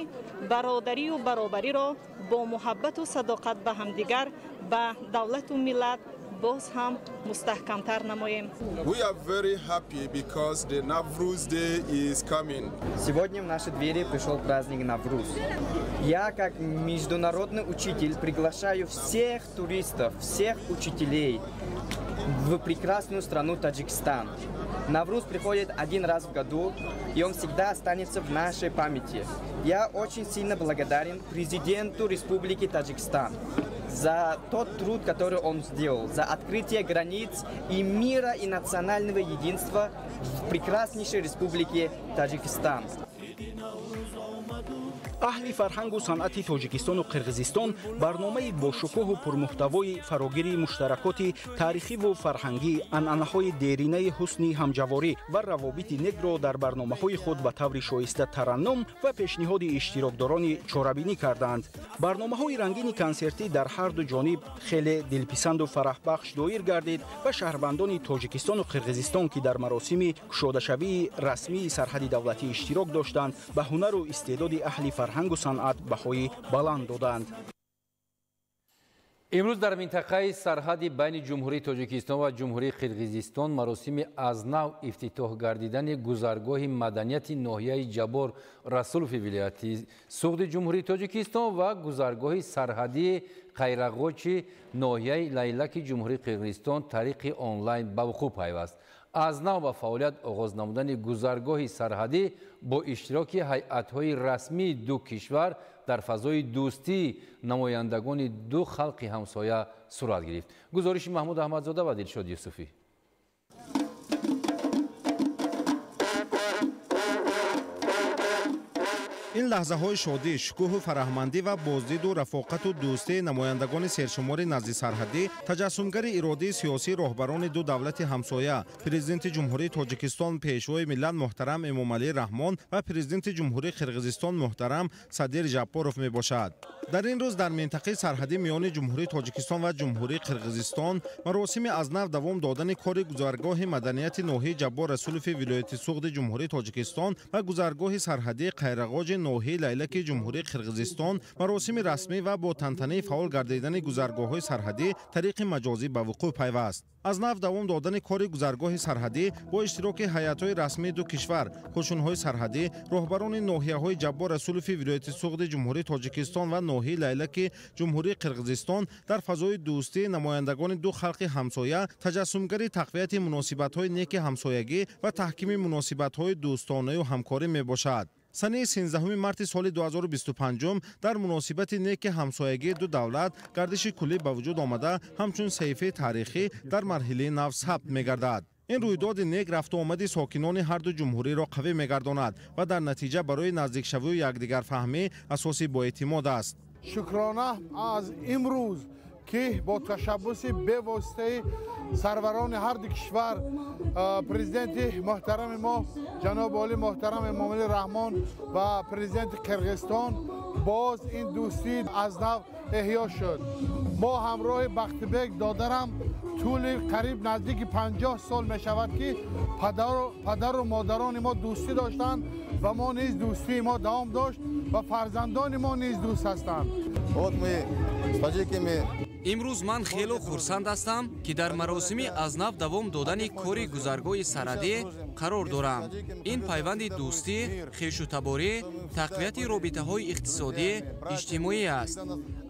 бародарию баробариро бо муҳаббату садоқат ба ҳамдигар ба давлату миллат боз ҳам мустаҳкамтар намоем. We are very happy because the Navruz Day is coming. Сегодня в наши двери пришел праздник Навруз. Я, как международный учитель, приглашаю всех туристов, всех учителей в прекрасную страну Таджикистан. Навруз приходит один раз в году, и он всегда останется в нашей памяти. Я очень сильно благодарен президенту Республики Таджикистан за тот труд, который он сделал, за открытие границ и мира и национального единства в прекраснейшей Республике Таджикистан. аҳли фарҳангу санъати тоҷикистону қирғизистон барномаи бошукӯҳу пурмуҳтавои фарогири муштаракоти таърихиву фарҳангӣ, анъанаҳои деринаи ҳусни ҳамҷаворӣ ва равобити негро дар барномаҳои худ ба таври шоиста тараннум ва пешниҳоди иштирокдорони чорабинӣ карданд. барномаҳои рангини консертӣ дар ҳарду ҷониб хеле дилписанду фараҳбахш доир гардид ва шаҳрвандони тоҷикистону қирғизистон ки дар маросими кушодашавии расмии сарҳади давлатӣ иштирок доштанд ба ҳунару истеъдоди аҳли фарҳангу санъат баҳои баланд доданд. имрӯз дар минтақаи сарҳади байни ҷумҳурии тоҷикистон ва ҷумҳурии қирғизистон маросими аз нав ифтитоҳ гардидани гузаргоҳи маданияти ноҳияи ҷабор расулови вилояти суғди ҷумҳурии тоҷикистон ва гузаргоҳи сарҳадии қайрағочи ноҳияи лайлаки ҷумҳурии қирғизистон тариқи онлайн ба вуқӯъ пайваст. аз нав ба фаъолият оғоз намудани гузаргоҳи сарҳадӣ бо иштироки ҳайатҳои расмии ду кишвар дар фазои дӯстии намояндагони ду халқи ҳамсоя сурат гирифт. гузориши маҳмуд аҳмадзода ва дилшод юсуфӣ. ин лаҳзаҳои шодӣ, шукӯҳу фараҳмандӣ ва боздиду рафоқату дӯстии намояндагони сершумори назди сарҳадӣ таҷассумгари иродии сиёсии роҳбарони ду давлати ҳамсоя, президенти ҷумҳурии тоҷикистон пешвои миллат муҳтарам Эмомалӣ Раҳмон ва президенти ҷумҳурии қирғизистон муҳтарам Садир Ҷаппоров мебошад. дар ин рӯз дар минтақаи сарҳадӣ миёни ҷумҳурии тоҷикистон ва ҷумҳурии қирғизистон маросими аз нав давом додани кори гузаргоҳи маданияти ноҳияи ҷаббор расулови вилояти суғди ҷумҳурии тоҷикистон ва гузаргоҳи сарҳадии қайрағоҷи ноҳияи лайлаки ҷумҳурии қирғизистон маросими расмӣ ва бо тантанаи фаъол гардидани гузаргоҳҳои сарҳадӣ тариқи маҷозӣ ба вуқӯъ пайваст. аз нав давом додани кори гузаргоҳи сарҳадӣ бо иштироки ҳайатҳои расмии ду кишвар, қушунҳои сарҳадӣ, роҳбарони ноҳияҳои ҷаббор расулови вилояти суғди ҷумҳурии тоҷикистон ва ноҳияи лайлаки ҷумҳурии қирғизистон дар фазои дӯстии намояндагони ду халқи ҳамсоя таҷассумгари тақвияти муносибатҳои неки ҳамсоягӣ ва таҳкими муносибатҳои дӯстонаю ҳамкорӣ мебошад. سنه 13 مارت سال 2025 در مناسبت نیک همسایگی دو دولت گردش کلی به وجود آمده همچون صحیفه تاریخی در مرحله نو ثبت می‌گردد. این رویداد نیک رفت و آمد ساکنان هر دو جمهوری را قوی می‌گرداند و در نتیجه برای نزدیک شوی و یکدیگر فهمی اساسی با اعتماد است. شکرانه از امروز که با تشبس به واسطه سروران هر دو کشور پرزیدنت محترم ما جناب عالی محترم امامعلی رحمان و پرزیدنت قرقیزستان باز این دوستی از نو احیا شد. ما همراه بختبک دادرم طول قریب نزدیک 50 سال می شود که پدر و مادران ما دوستی داشتند و ما نیز دوستی ما دوام داشت و فرزندان ما نیز دوست هستند. امروز من خیلی خرسند هستم که در مراسمی از نو دوام دادن کاری گذرگاه سرحدی قرار دارم. این پیوند دوستی، خویشتباری، تقویت رابطه‌های اقتصادی، اجتماعی است.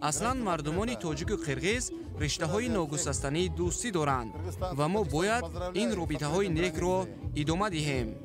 اصلا مردمان تاجیک و قرغیز رشته‌های ناگسستنی دوستی دارند و ما باید این رابطه‌های نیک را ادامه دهیم.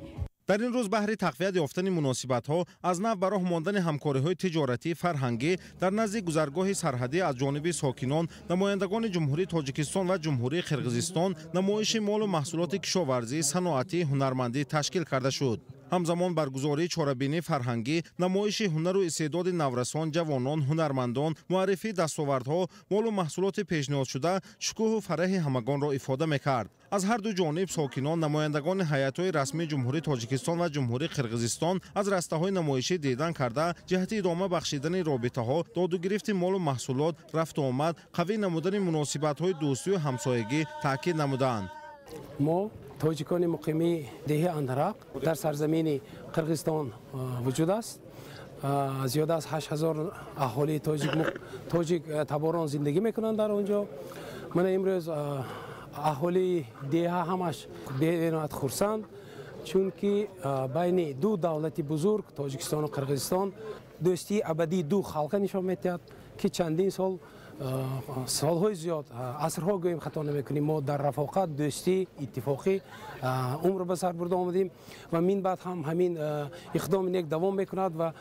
در این روز بهر تقویت یافتن مناسبت‌ها از نو برای ماندن همکاری‌های تجارتی فرهنگی در نزد گذرگاه سرحدی از جانب ساکنان، نمایندگان جمهوری تاجیکستان و جمهوری قرقیزستان نمایش مال و محصولات کشاورزی، صنعتی، هنرمندی تشکیل کرده شد. همزمان برگزاری چاره‌بینی فرهنگی، نمایش هنر و استعداد نورسان، جوانان، هنرمندان، معرفی دستاوردها، مال و محصولات پیشنهاد شده شکوه و فرح همگان را افاده می‌کرد. از هر دو جانب ساکنان، نمایندگان هیئت‌های رسمی جمهوری تاجیکستان و جمهوری قرقیزستان از رسته‌های نمایشی دیدن کرده جهت ادامه بخشیدن رابطه‌ها، داد و گرفت مال و محصولات، رفت و آمد، قوی نمودن مناسبت‌های دوستی و همسایگی تاکید نمودند. ما تاجیکان مقیمی دهه اندرق در سرزمین قرقیزستان وجود است. زیاد از 8000 اهالی تاجیک تباران زندگی میکنند در آنجا. من امروز اهالی دهه همش به نوعیت خرسند، چون که بین دو دولت بزرگ تاجیکستان و قرقیزستان دوستی ابدی دو خلق نشان میدهد که چندین سالهای زیاد عصرها گوییم خطا نمیکنیم ما در رفاقت، دوستی، اتفاقی عمر به سر برده آمدیم و من بعد هم همین اقدام نیک دوام میکند و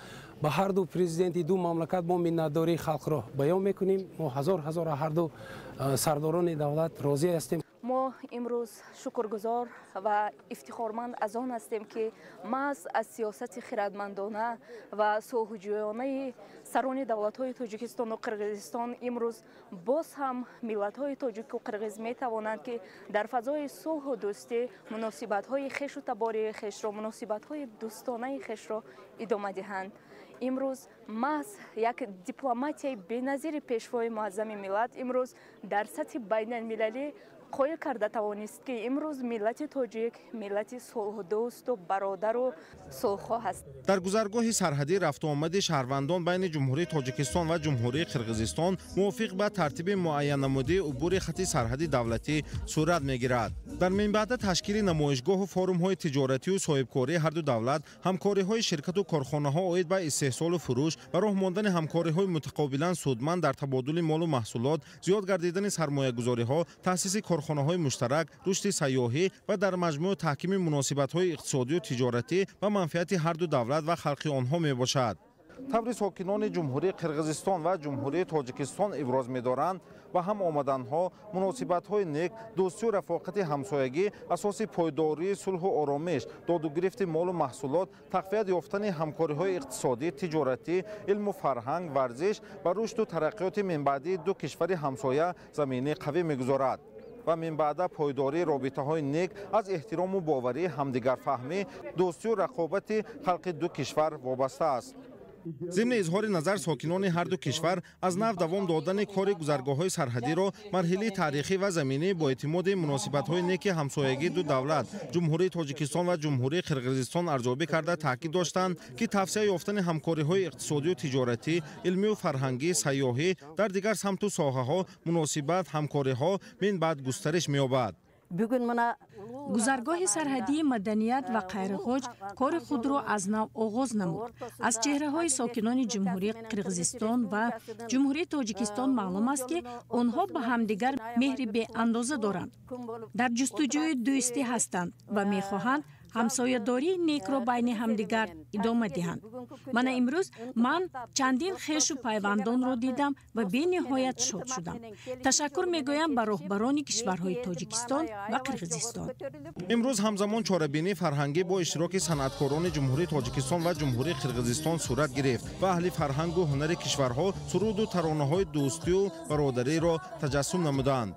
به هر دو پرزیدنت دو مملکت ما منتداری خلق را بیان میکنیم. ما هزار هر دو سرداران دولت راضی هستیم. ما امروز شکرگزار و افتخارمند از آن هستیم که محض از سیاست خردمندانه و صلح‌جویانه سران دولت‌های تاجیکستان و قرقیزستان امروز باز هم ملت‌های تاجیک و قرقیز می‌توانند که در فضای صلح و دوستی مناسبت‌های خویش و تباری خویش را، مناسبت‌های دوستانه خویش را ادامه دهند. امروز محض یک دیپلماتیای بی‌نظیر پیشوای معظم ملت امروز در سطح بین‌المللی قایل کرده توانست که امروز ملت تاجیک ملت صلح دوست و برادر و صلح‌خواه است. در گذرگاه سرحدی رفت و آمد شهروندان بین جمهوری تاجیکستان و جمهوری قرقیزستان موافق به ترتیب معین نموده عبور خط سرحدی دولتی صورت می‌گیرد. در منبع تشکیل نمایشگاه و فورم‌های تجارتی و صاحبکاری هر دو دولت، همکاری‌های شرکت و کارخانه‌ها عاید به استحصال و فروش و راه ماندن همکاری‌های متقابلاً سودمند در تبادل مال و محصولات، زیاد گردیدن سرمایه‌گذاری‌ها، تأسیس کارخانه‌های مشترک، رشد سیاحی و در مجموع تحکیم مناسبت‌های اقتصادی و تجارتی و منفعت هر دو دولت و خلق آنها میباشد. طبری ساکنان جمهوری قرقیزستان و جمهوری تاجیکستان ابراز می‌دارند و هم آمدنها، مناسبت‌های نیک، دوستی و رفاقت همسایگی، اساس پایداری صلح و آرامش، داد و گرفت مال و محصولات، تقویت یافتن همکاری‌های اقتصادی، تجارتی، علم و فرهنگ، ورزش و رشد و ترقیات منبعدی دو کشور همسایه زمینه قوی می‌گذارد و من بعد پایداری رابطه‌های نیک از احترام و باوری، همدیگر فهمی، دوستی و رقابت خلق دو کشور وابسته است. ضمن اظهار نظر ساکنان هر دو کشور از نو دوام دادن کار گذرگاه‌های سرحدی را مرحله تاریخی و زمینه با اعتماد مناسبت‌های نیک همسایگی دو دولت جمهوری تاجیکستان و جمهوری قرقیزستان ارزیابی کرده تاکید داشتند که توسعه یافتن همکاری‌های اقتصادی و تجارتی، علمی و فرهنگی، سیاحی در دیگر سمت و ساحه‌ها مناسبت همکاری‌ها من بعد گسترش می‌یابد. گذرگاه سرحدی مدنیت و قیرغوج کار خود را از نو آغاز نمود. از چهره های ساکنان جمهوری قرقیزستان و جمهوری تاجیکستان معلوم است که آنها به همدیگر مهر به اندازه دارند. در جستجوی دوستی هستند و می‌خواهند ҳамсоядории некро байни ҳамдигар идома диҳанд. Мана имрӯз ман чандин хешу пайвандонро дидам ва бениҳоят шод шудам. Ташаккур мегӯям ба роҳбарони кишварҳои Тоҷикистон ва Қирғизистон. имрӯз ҳамзамон чорабинии фарҳангӣ бо иштироки санъаткорони ҷумҳурии Тоҷикистон ва ҷумҳурии Қирғизистон сурат гирифт ва аҳли фарҳангу ҳунари кишварҳо суруду таронаҳои дӯстию бародариро таҷассум намуданд.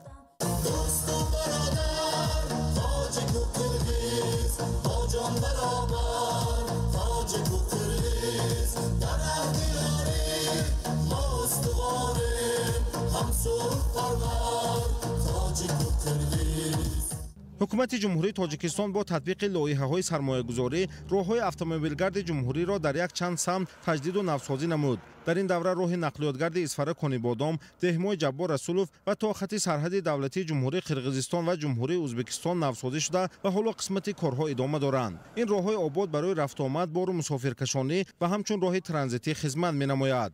ҳукумати ҷумҳурии Тоҷикистон бо татбиқи лоиҳаҳои сармоягузорӣ роҳҳои автомобилгарди ҷумҳуриро дар як чанд самт таҷдиду навсозӣ намуд. дар ин давра роҳи нақлиётгарди Исфара Конибодом, деҳмои Ҷаббор Расулов ва то хати сарҳади давлатии ҷумҳурии Қирғизистон ва ҷумҳурии Ӯзбекистон навсозӣ шуда ва ҳоло қисмати корҳо идома доранд. ин роҳҳои обод барои рафтуомад, бору мусофиркашонӣ ва ҳамчун роҳи транзитӣ хизмат менамояд.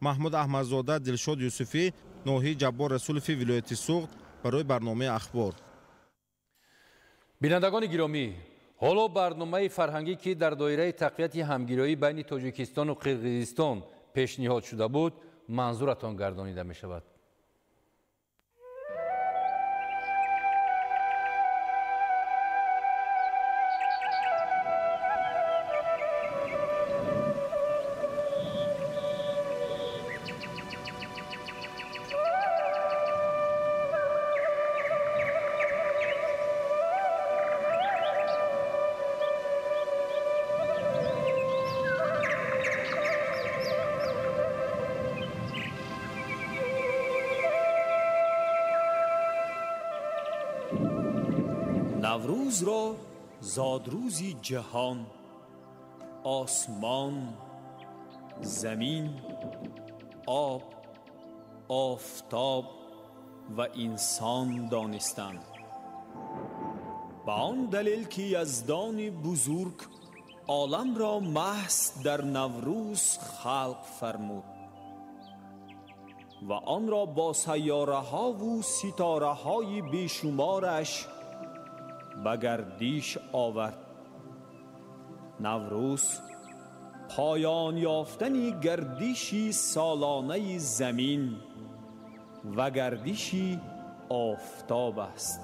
Маҳмуд Аҳмадзода, Дилшод Юсуфӣ, ноҳияи Ҷаббор Расулови вилояти Суғд барои барномаи ахбор. бинандагони гиромӣ, ҳоло барномаи фарҳангӣ ки дар доираи тақвияти ҳамгироӣ байни Тоҷикистону Қирғизистон пешниҳод шуда буд, манзуратон гардонида мешавад. نوروز را زادروزی جهان، آسمان، زمین، آب، آفتاب و انسان دانستند. به آن دلیل که یزدان بزرگ عالم را محض در نوروز خلق فرمود و آن را با سیاره ها و ستاره های بیشمارش به گردش آورد. نوروز پایان یافتن گردش سالانه زمین و گردش آفتاب است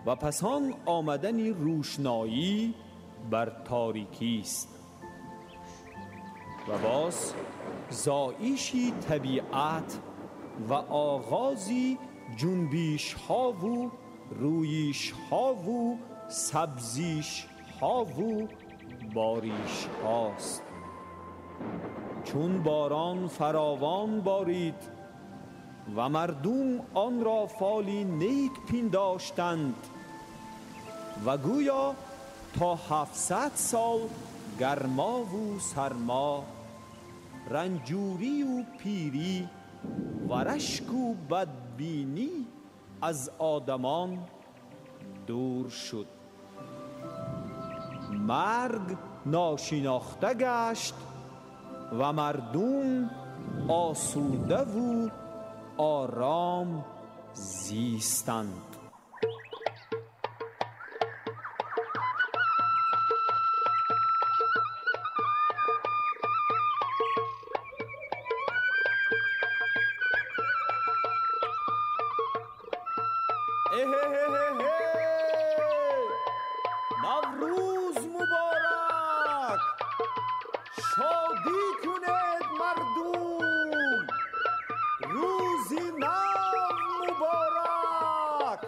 و پس آن آمدن روشنایی بر تاریکی است و باز زایش طبیعت و آغاز جنبش ها و رویش ها و سبزیش ها و باریش هاست. چون باران فراوان بارید و مردم آن را فالی نیک پنداشتند و گویا تا 700 سال گرما و سرما، رنجوری و پیری و رشک و بدبینی از آدمان دور شد. مرگ ناشناخته گشت و مردم آسوده و آرام زیستند. نوروز مبارک، شادی کنید مردم، روزی نو مبارک.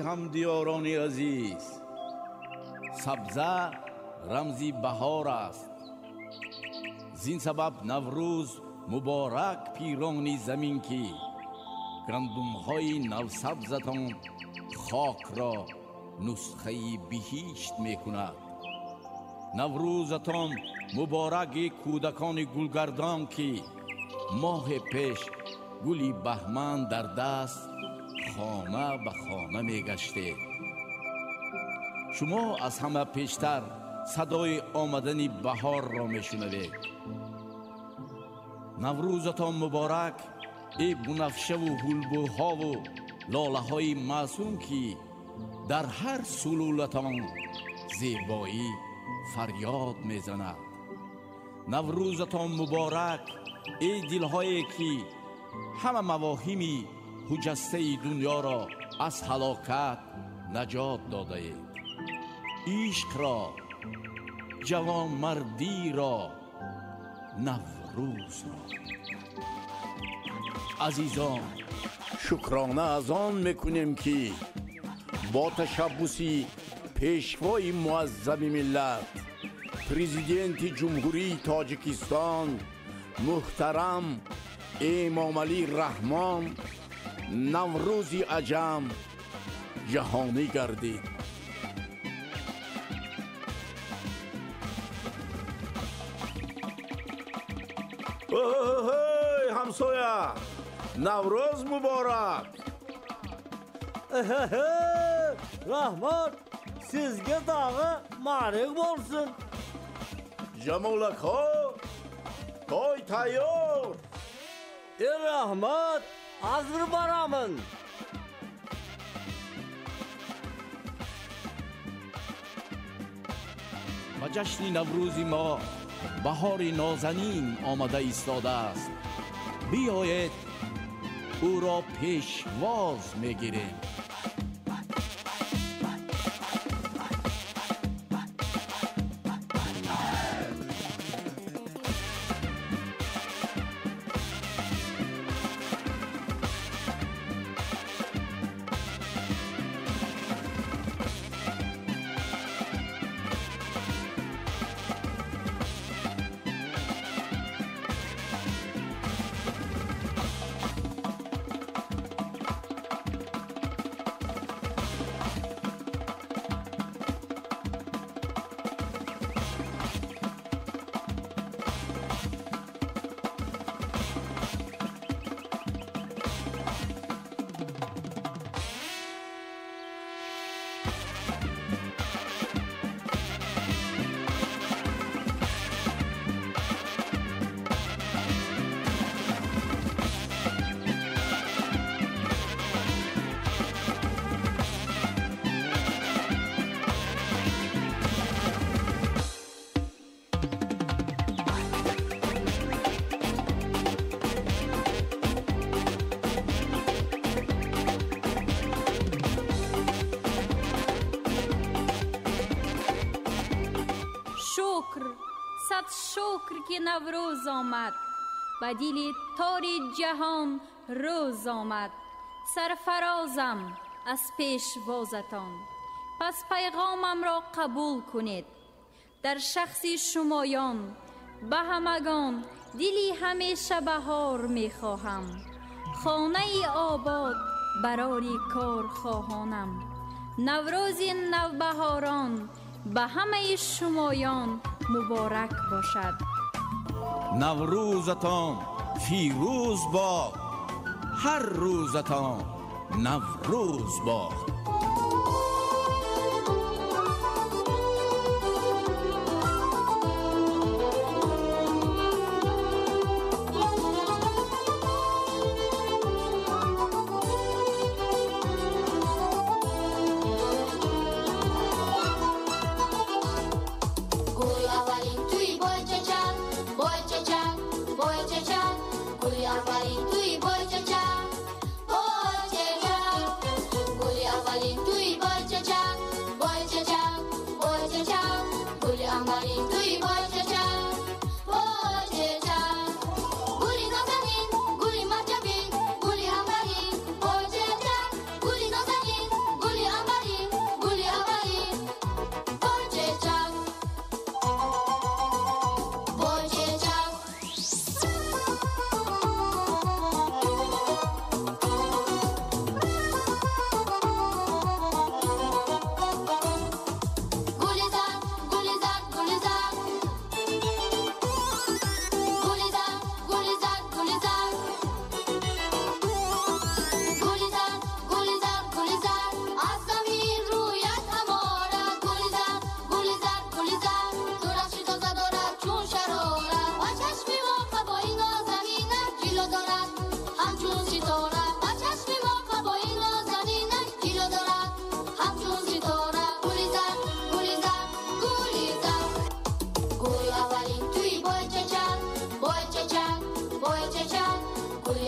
همدیاران عزیز، سبزه رمزی بهار است. زین سبب نوروز مبارک پیرانی زمین کی گندم های نوسبزتان خاک را نسخه بهشت می کند. نوروزتان مبارک کودکان گلگردان کی ماه پیش گلی بهمن در دست خانه به خانه می گشته. شما از همه پیشتر صدای آمدن بهار را می شنوید. نوروزتان مبارک ای بنفشه و هلبوها و لاله های معصوم کی در هر سلولتان زیبایی فریاد می زند. نوروزتان مبارک ای دلهایی که همه مواهمی خجسته دنیا را از هلاکت نجات داده اید. عشق را، جوان مردی را، نوروز را. عزیزان، شکرانه از آن میکنیم که با تشبوسی پیشوای معظم ملت پرزیدنت جمهوری تاجیکستان محترم امامعلی رحمان نوروز عجم جهانی گردید. همسایه نوروز مبارک. Rahmat sizge dağı mübarek olsun. Jamolak ha, toy tayyor. Rahmat hazır baramın. با جشن نوروز ما بهار نازنین آمده ایستاده است. بیایید او را پیشواز میگیریم. شکر که نوروز آمد، به دل تار جهان روز آمد. سرفرازم از پیشوازتان، پس پیغامم را قبول کنید. در شخص شمایان به همگان دلی همیشه بهار می خواهم. خانه آباد برای کار خواهانم. نوروز نوبهاران به همه شمایان مبارک باشد. نوروزتان فیروز باد، هر روزتان نوروز باد. Guli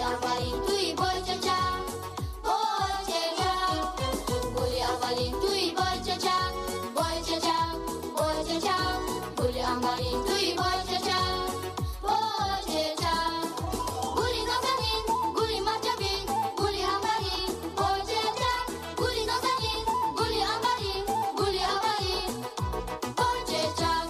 اولین توی بای چچم بای چچم گلی اولین توی بای چچم بای چچم بای چچم گلی اولین توی بای چچم بای چچم گلی نازنین گلی مجبین گلی اولین بای چچم گلی نازنین گلی اولین گلی اولین بای چچم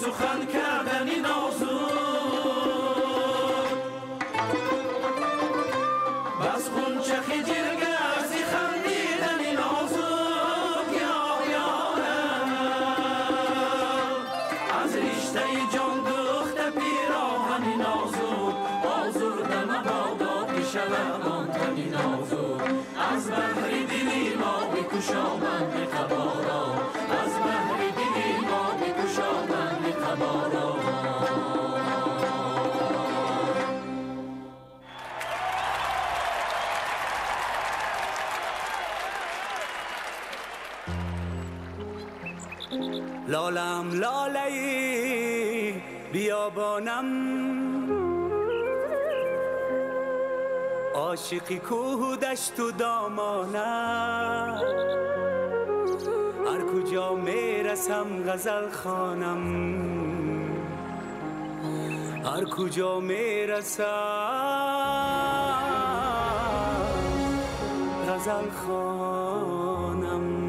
سخن کردنی نازو بس خونچه خجرگه زی خندیدنی نازو از رشته جان دخت پیراهنی نازو آزرده مبادا بشود آن تنی نازو از بحر دلی ما بکشامند قبارا از بحر دلی ما بکشامند قبارا لالم لاله بیابانم عاشقی کوه و دشت و دامانم هر کجا میرسم غزل خوانم هر کجا میرسم غزل خوانم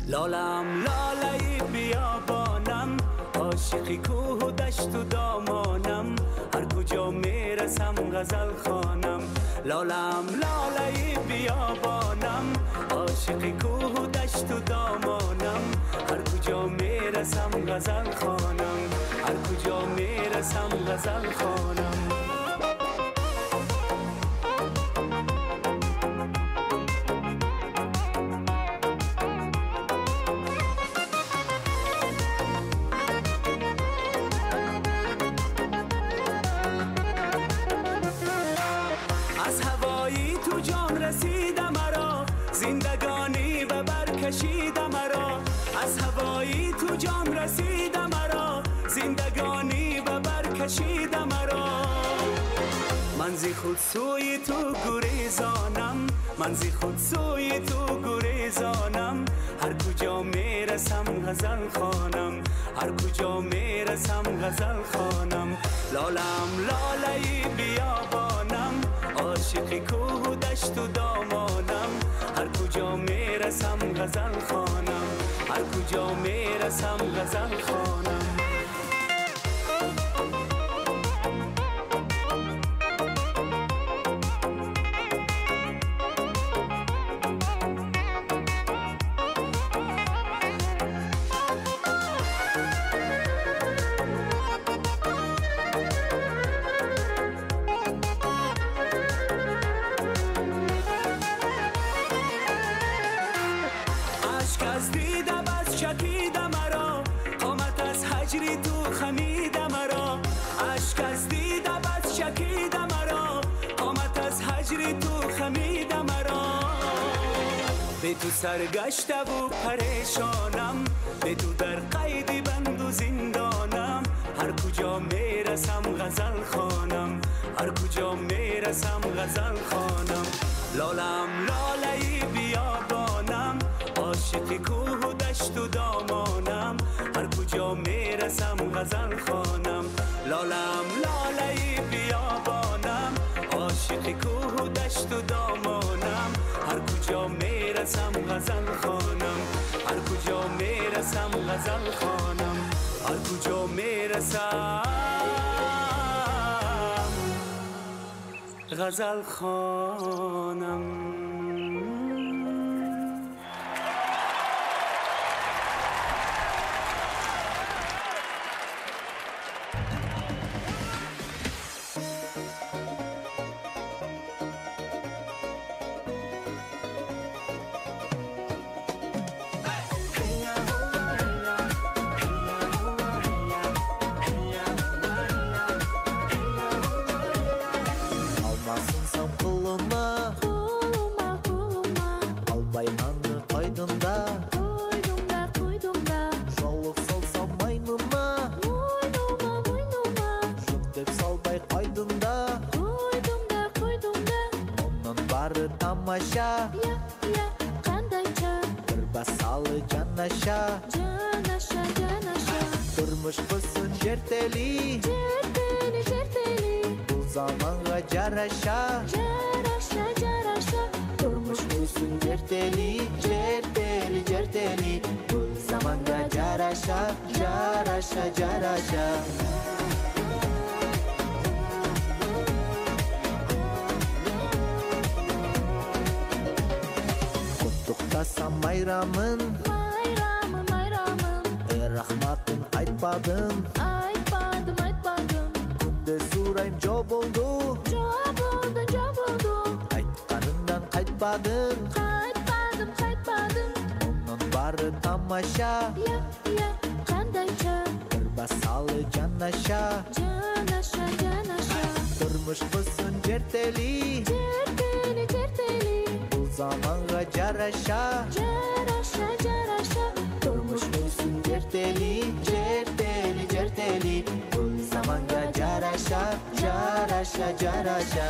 لالم لاله بیابانم عاشقی کوه و دشت و دامانم هر کجا میرسم غزل خوانم لالم لاله بیابانم عاشقی کوه و دشت و دامانم هر کجا میرسم غزل خوانم هر کجا میرسم غزل خوانم از هوایی تو جان رسید مرا زندگانی به بر کشید مرا من زی خود سوی تو گریزانم من زی خود سوی تو گریزانم هر کجا میرسم غزل خوانم هر کجا میرسم غزل خوانم لالم لاله بیابانم عاشقی کوه و دشت و دامانم هر کجا میرسم غزل خوانم هر کجا میرسم غزل خوانم به تو سرگشته و پریشانم به تو در قید بند و زندانم هر کجا میرسم غزل خوانم هر کجا میرسم غزل خوانم لالم لاله بیابانم عاشق کوه و دشت و دامانم هر کجا میرسم غزل خوانم لالم لاله بیابانم عاشق کوه و دشت و دامانم هر کجا میرسم غزل خوانم هر کجا میرسم غزل خوانم هر کجا میرسم غزل خوانم Tamasha, qandaycha bir basali janasha, janasha, janasha. Turmush qilsin jerteli, jerteli, jerteli. Bu zamonga jarasha, jarasha, jarasha. Turmush qilsin jerteli, jerteli, jerteli. Bu zamonga jarasha, jarasha, jarasha. Tuqtasam mayramın mayramın mayramın rahmatın aytpadın aytpadım aytpadım kunde surayım job oldu job oldu job oldu aytqanından qaytpadın qaytpadım qaytpadım onun bari tamasha ya ya qandaycha bir basali janasha janasha janasha turmush qilsin jerteli jerteli jerteli zamanla carasha Carasha carasha Durmuş musun certeli Certeli certeli Bu zamanla carasha Carasha carasha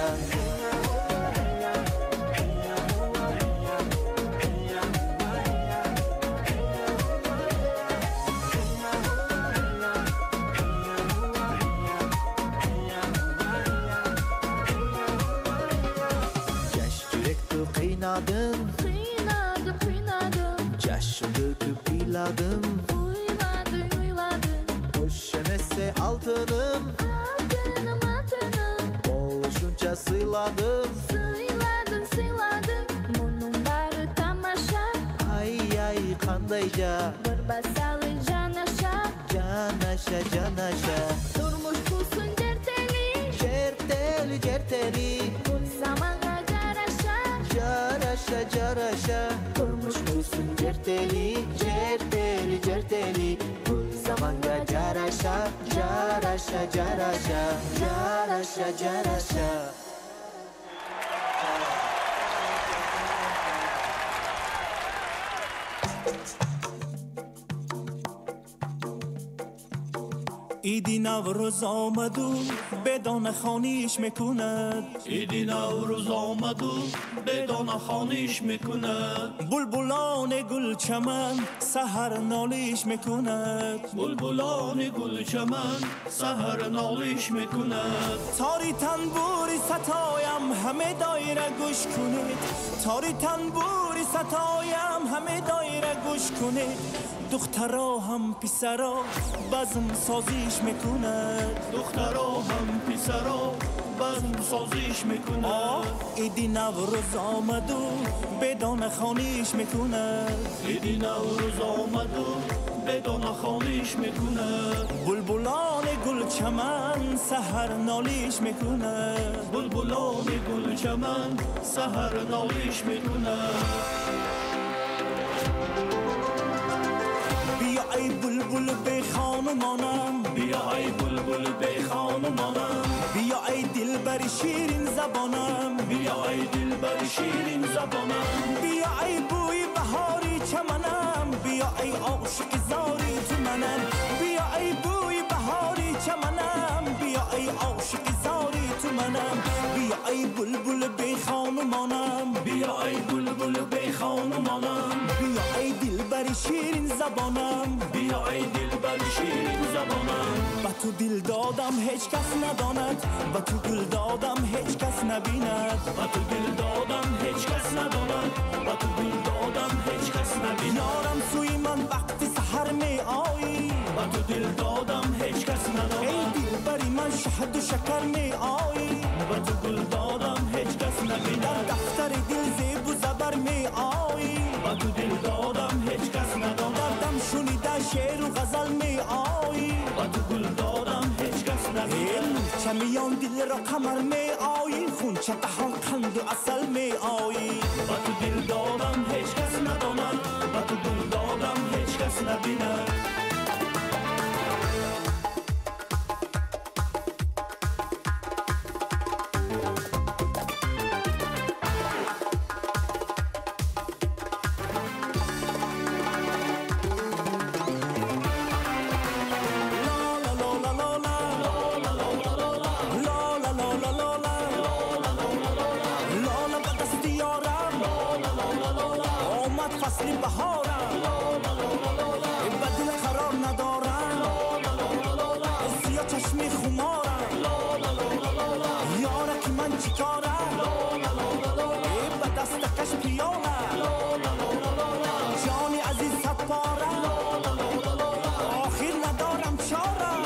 Kıynadım, Caşı döküp iladım Boşanese altınım Boğuşunca sıyladım Bunun barı tamaşa Ay ay kandayca Bir basalı canaşa Canaşa Durmuş bulsun certeli Certeli certeli Bu zamana Carasha carasha Durmuş musun certeli Certeli certeli Bu zamanda carasha Carasha carasha Carasha carasha ایدی نوروز آمد و بدان خانیش میکند ایدی نوروز آمد و بدان خانیش میکند بلبلان گل چمن سحر نالیش میکند بلبلان گل چمن سحر نالیش میکند تاری تنبوری ستایم همه دایره گوش کنید تاری تنبوری ستایم همه دایره گوش کنید دخترا هم پسرا بزم سازیش میکند دخترا هم پسرا بزم سازیش میکند ایدی نوروز آمد و بدان خانیش میکند ایدی نوروز آمد و بدان خانیش میکند بلبلان گل چمن سحر نالیش میکند بلبلان گل چمن سحر نالیش میکند بیا ای بلبل به خانمانم بیا ای بلبل به خانمانم بیا ای دلبر شیرین زبانم بیا ای دلبر شیرین زبانم بیا ای بوی بهاری چمنم بیا ای عاشق زاری تو منم بیا ای بوی بهاری چمنم بیا ای عاشق زاری تو منم بیا ای بلبل به خانمانم بیا ای بلبل به خانمانم بیا ای دلبر شیرین زبانم بیا ای دلبر شیرین زبانم با تو دل دادم هیچ کس نداند با تو گل دادم هیچ کس نبیند با تو دل دادم هیچ کس نداند با تو گل دادم هیچ کس نبیند یارم سوی من وقتی سحر می آیی با تو دل دادم هیچ کس نداند ای دلبری من شهد و شکر می آیی با تو گل دادم هیچ کس نبیند در دفتر دل زیب و زبر می آیی با تو دل دادم هیچ کس نداند دم شنیده شعر و غزل می آیی با تو گل دادم هیچ کس نبیند چمیان دل را قمر می آیی خونچه دهان قند و عسل می آیی با تو دل دادم هیچ کس نداند با تو گل دادم هیچ کس نبیند فصلی بهارم بدل قرار ندارم سیا چشمی خمارم یارکی من چیکارم به دستکش پیالم جانی عزیز صد پارم آخر ندارم چارم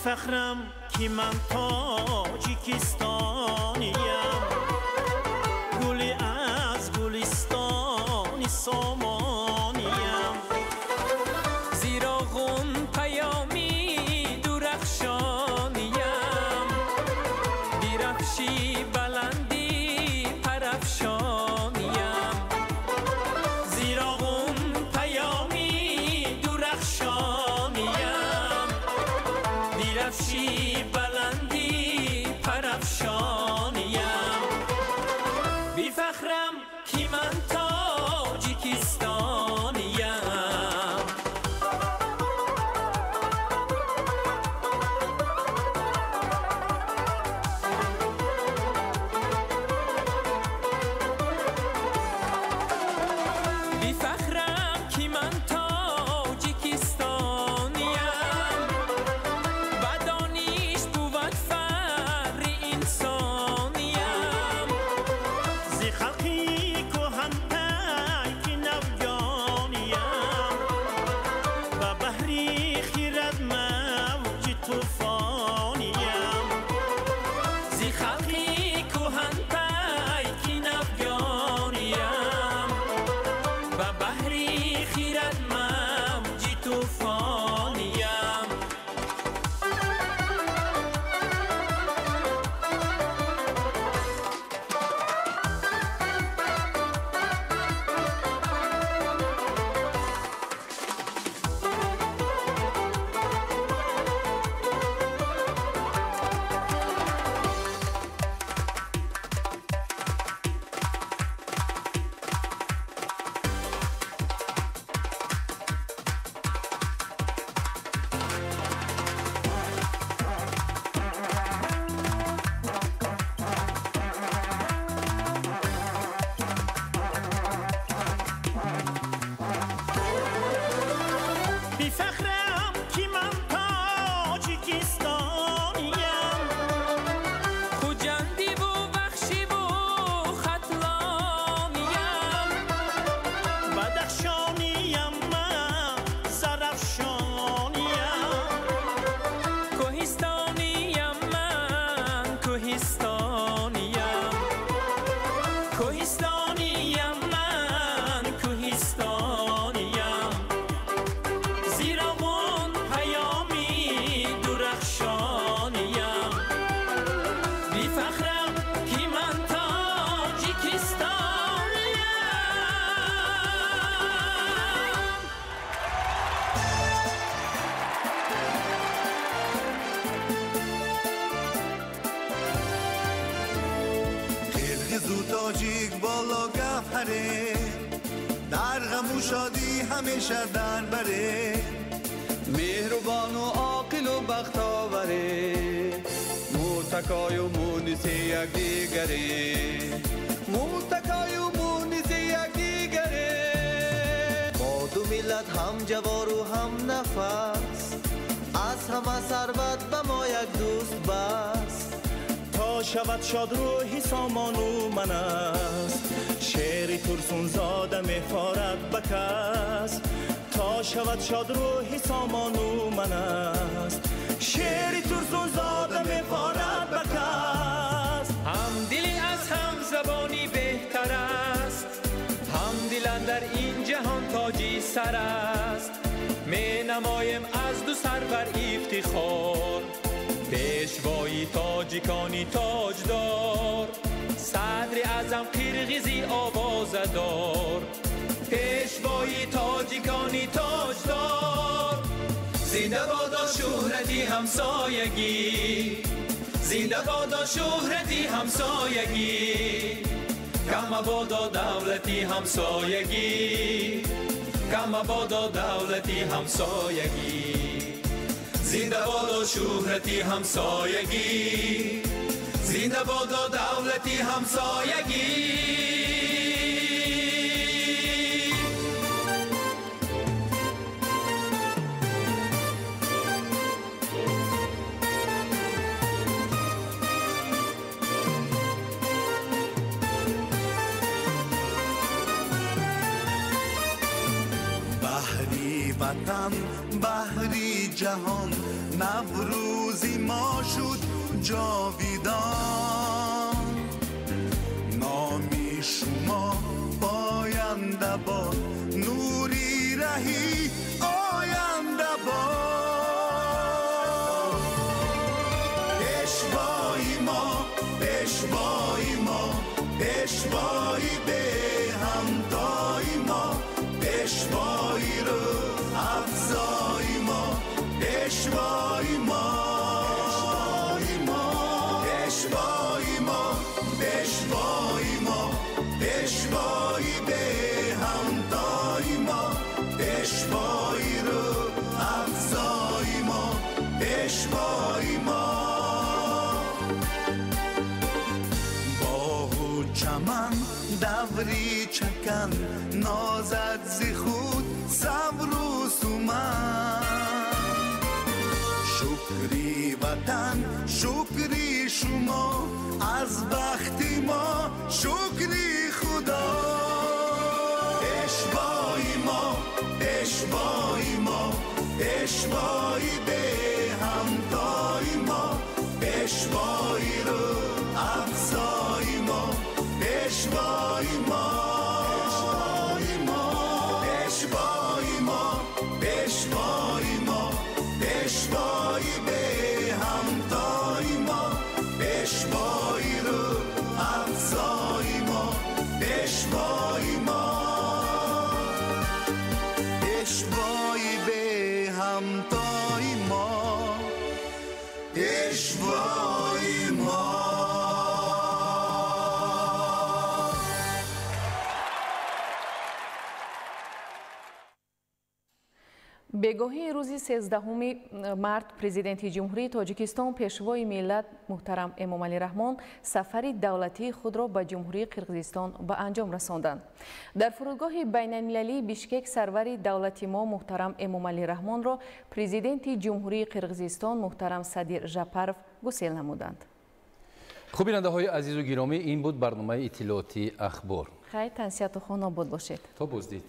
فخرم که من تاجیکستانیم، گلی از گلستان سامانیم، زیرا غن پیامی درخشانیم، درفشی بلندی پرفشانیم، زیرا غن پیامی درخشانیم، درفشی بلندی پرفشانیم. بی فخرم که من تاجیکستانیم. بی فخرم که من تاجیکستانیم. بدانیش بود فر انسانیم. زی خلقی کهن‌تر بره، در غم و شادی همیشه در بره، مهربان و عاقل و بختاوره، متکای و مونس یک دیگره، متکای و مونس یک دیگره. ما دو ملت هم جوار و هم نفس، از همه ثروت به ما یک دوست بس. تا شود شاد روحی سامان و من است، شعر ترسون زاده می‌فارد به کس. تا شود شاد روحی سامان و من است، شعر ترسون زاده می‌فارد به کس. هم دلی از هم زبانی بهتر است، هم دلان در این جهان تاجی سر است. می نمایم از دو سرور افتخار، پیشوای تاجیکانی تاجدار. صدر اعظم قرغیزی آوازدار، پیشوای تاجیکانی تاجدار. زنده بادا شهرتی همسایگی، زنده بادا شهرتی همسایگی. کم بادا دولتی همسایگی، کم بادا دولتی همسایگی. زنده بادا شهرتی همسایگی، زنده بادا دولتی همسایگی. بحری وطن بحری جهان، نوروزی ما شد جاویدان. نامی شما پاینده باد، نوری رهی آینده باد. پیشوای ما، پیشوای ما، پیشوای به همتای ما، پیشوای رو افزای ما، پیشوای ما، پیشوای ما، پیشوای ما، پیشوای به همتای ما، پیشوای رو افزای ما، پیشوای ما. باغ و چمن دوری چکن، نازد زی خود صبر و سومن. شکری وطن شکری شما، از بختی ما شکری خدا. پیشوای ما، پیشوای ما، پیشوای به همتای ما، پیشوای رو افزای ما، پیشوای ما، پیشوای ما، پیشوای ما، پیشوای به همتای ما، پیشوای رو افزای ما، پیشوای ما، پیشوای به همتای ما، پیشوای ما. бегоҳии рӯзи 13 март президенти ҷумҳурии тоҷикистон пешвои миллат муҳтарам эмомалӣ раҳмон сафари давлатии худро ба ҷумҳурии қирғизистон ба анҷом расонданд. дар фурудгоҳи байналмилалии бишкек сарвари давлати мо муҳтарам эмомалӣ раҳмонро президенти ҷумҳурии қирғизистон муҳтарам садир жапаров гусел намуданд. хуб бинандаҳои азизу гиромӣ, ин буд барномаи иттилооти ахбор. хайр, тансияту хонобод бошед. то боздид.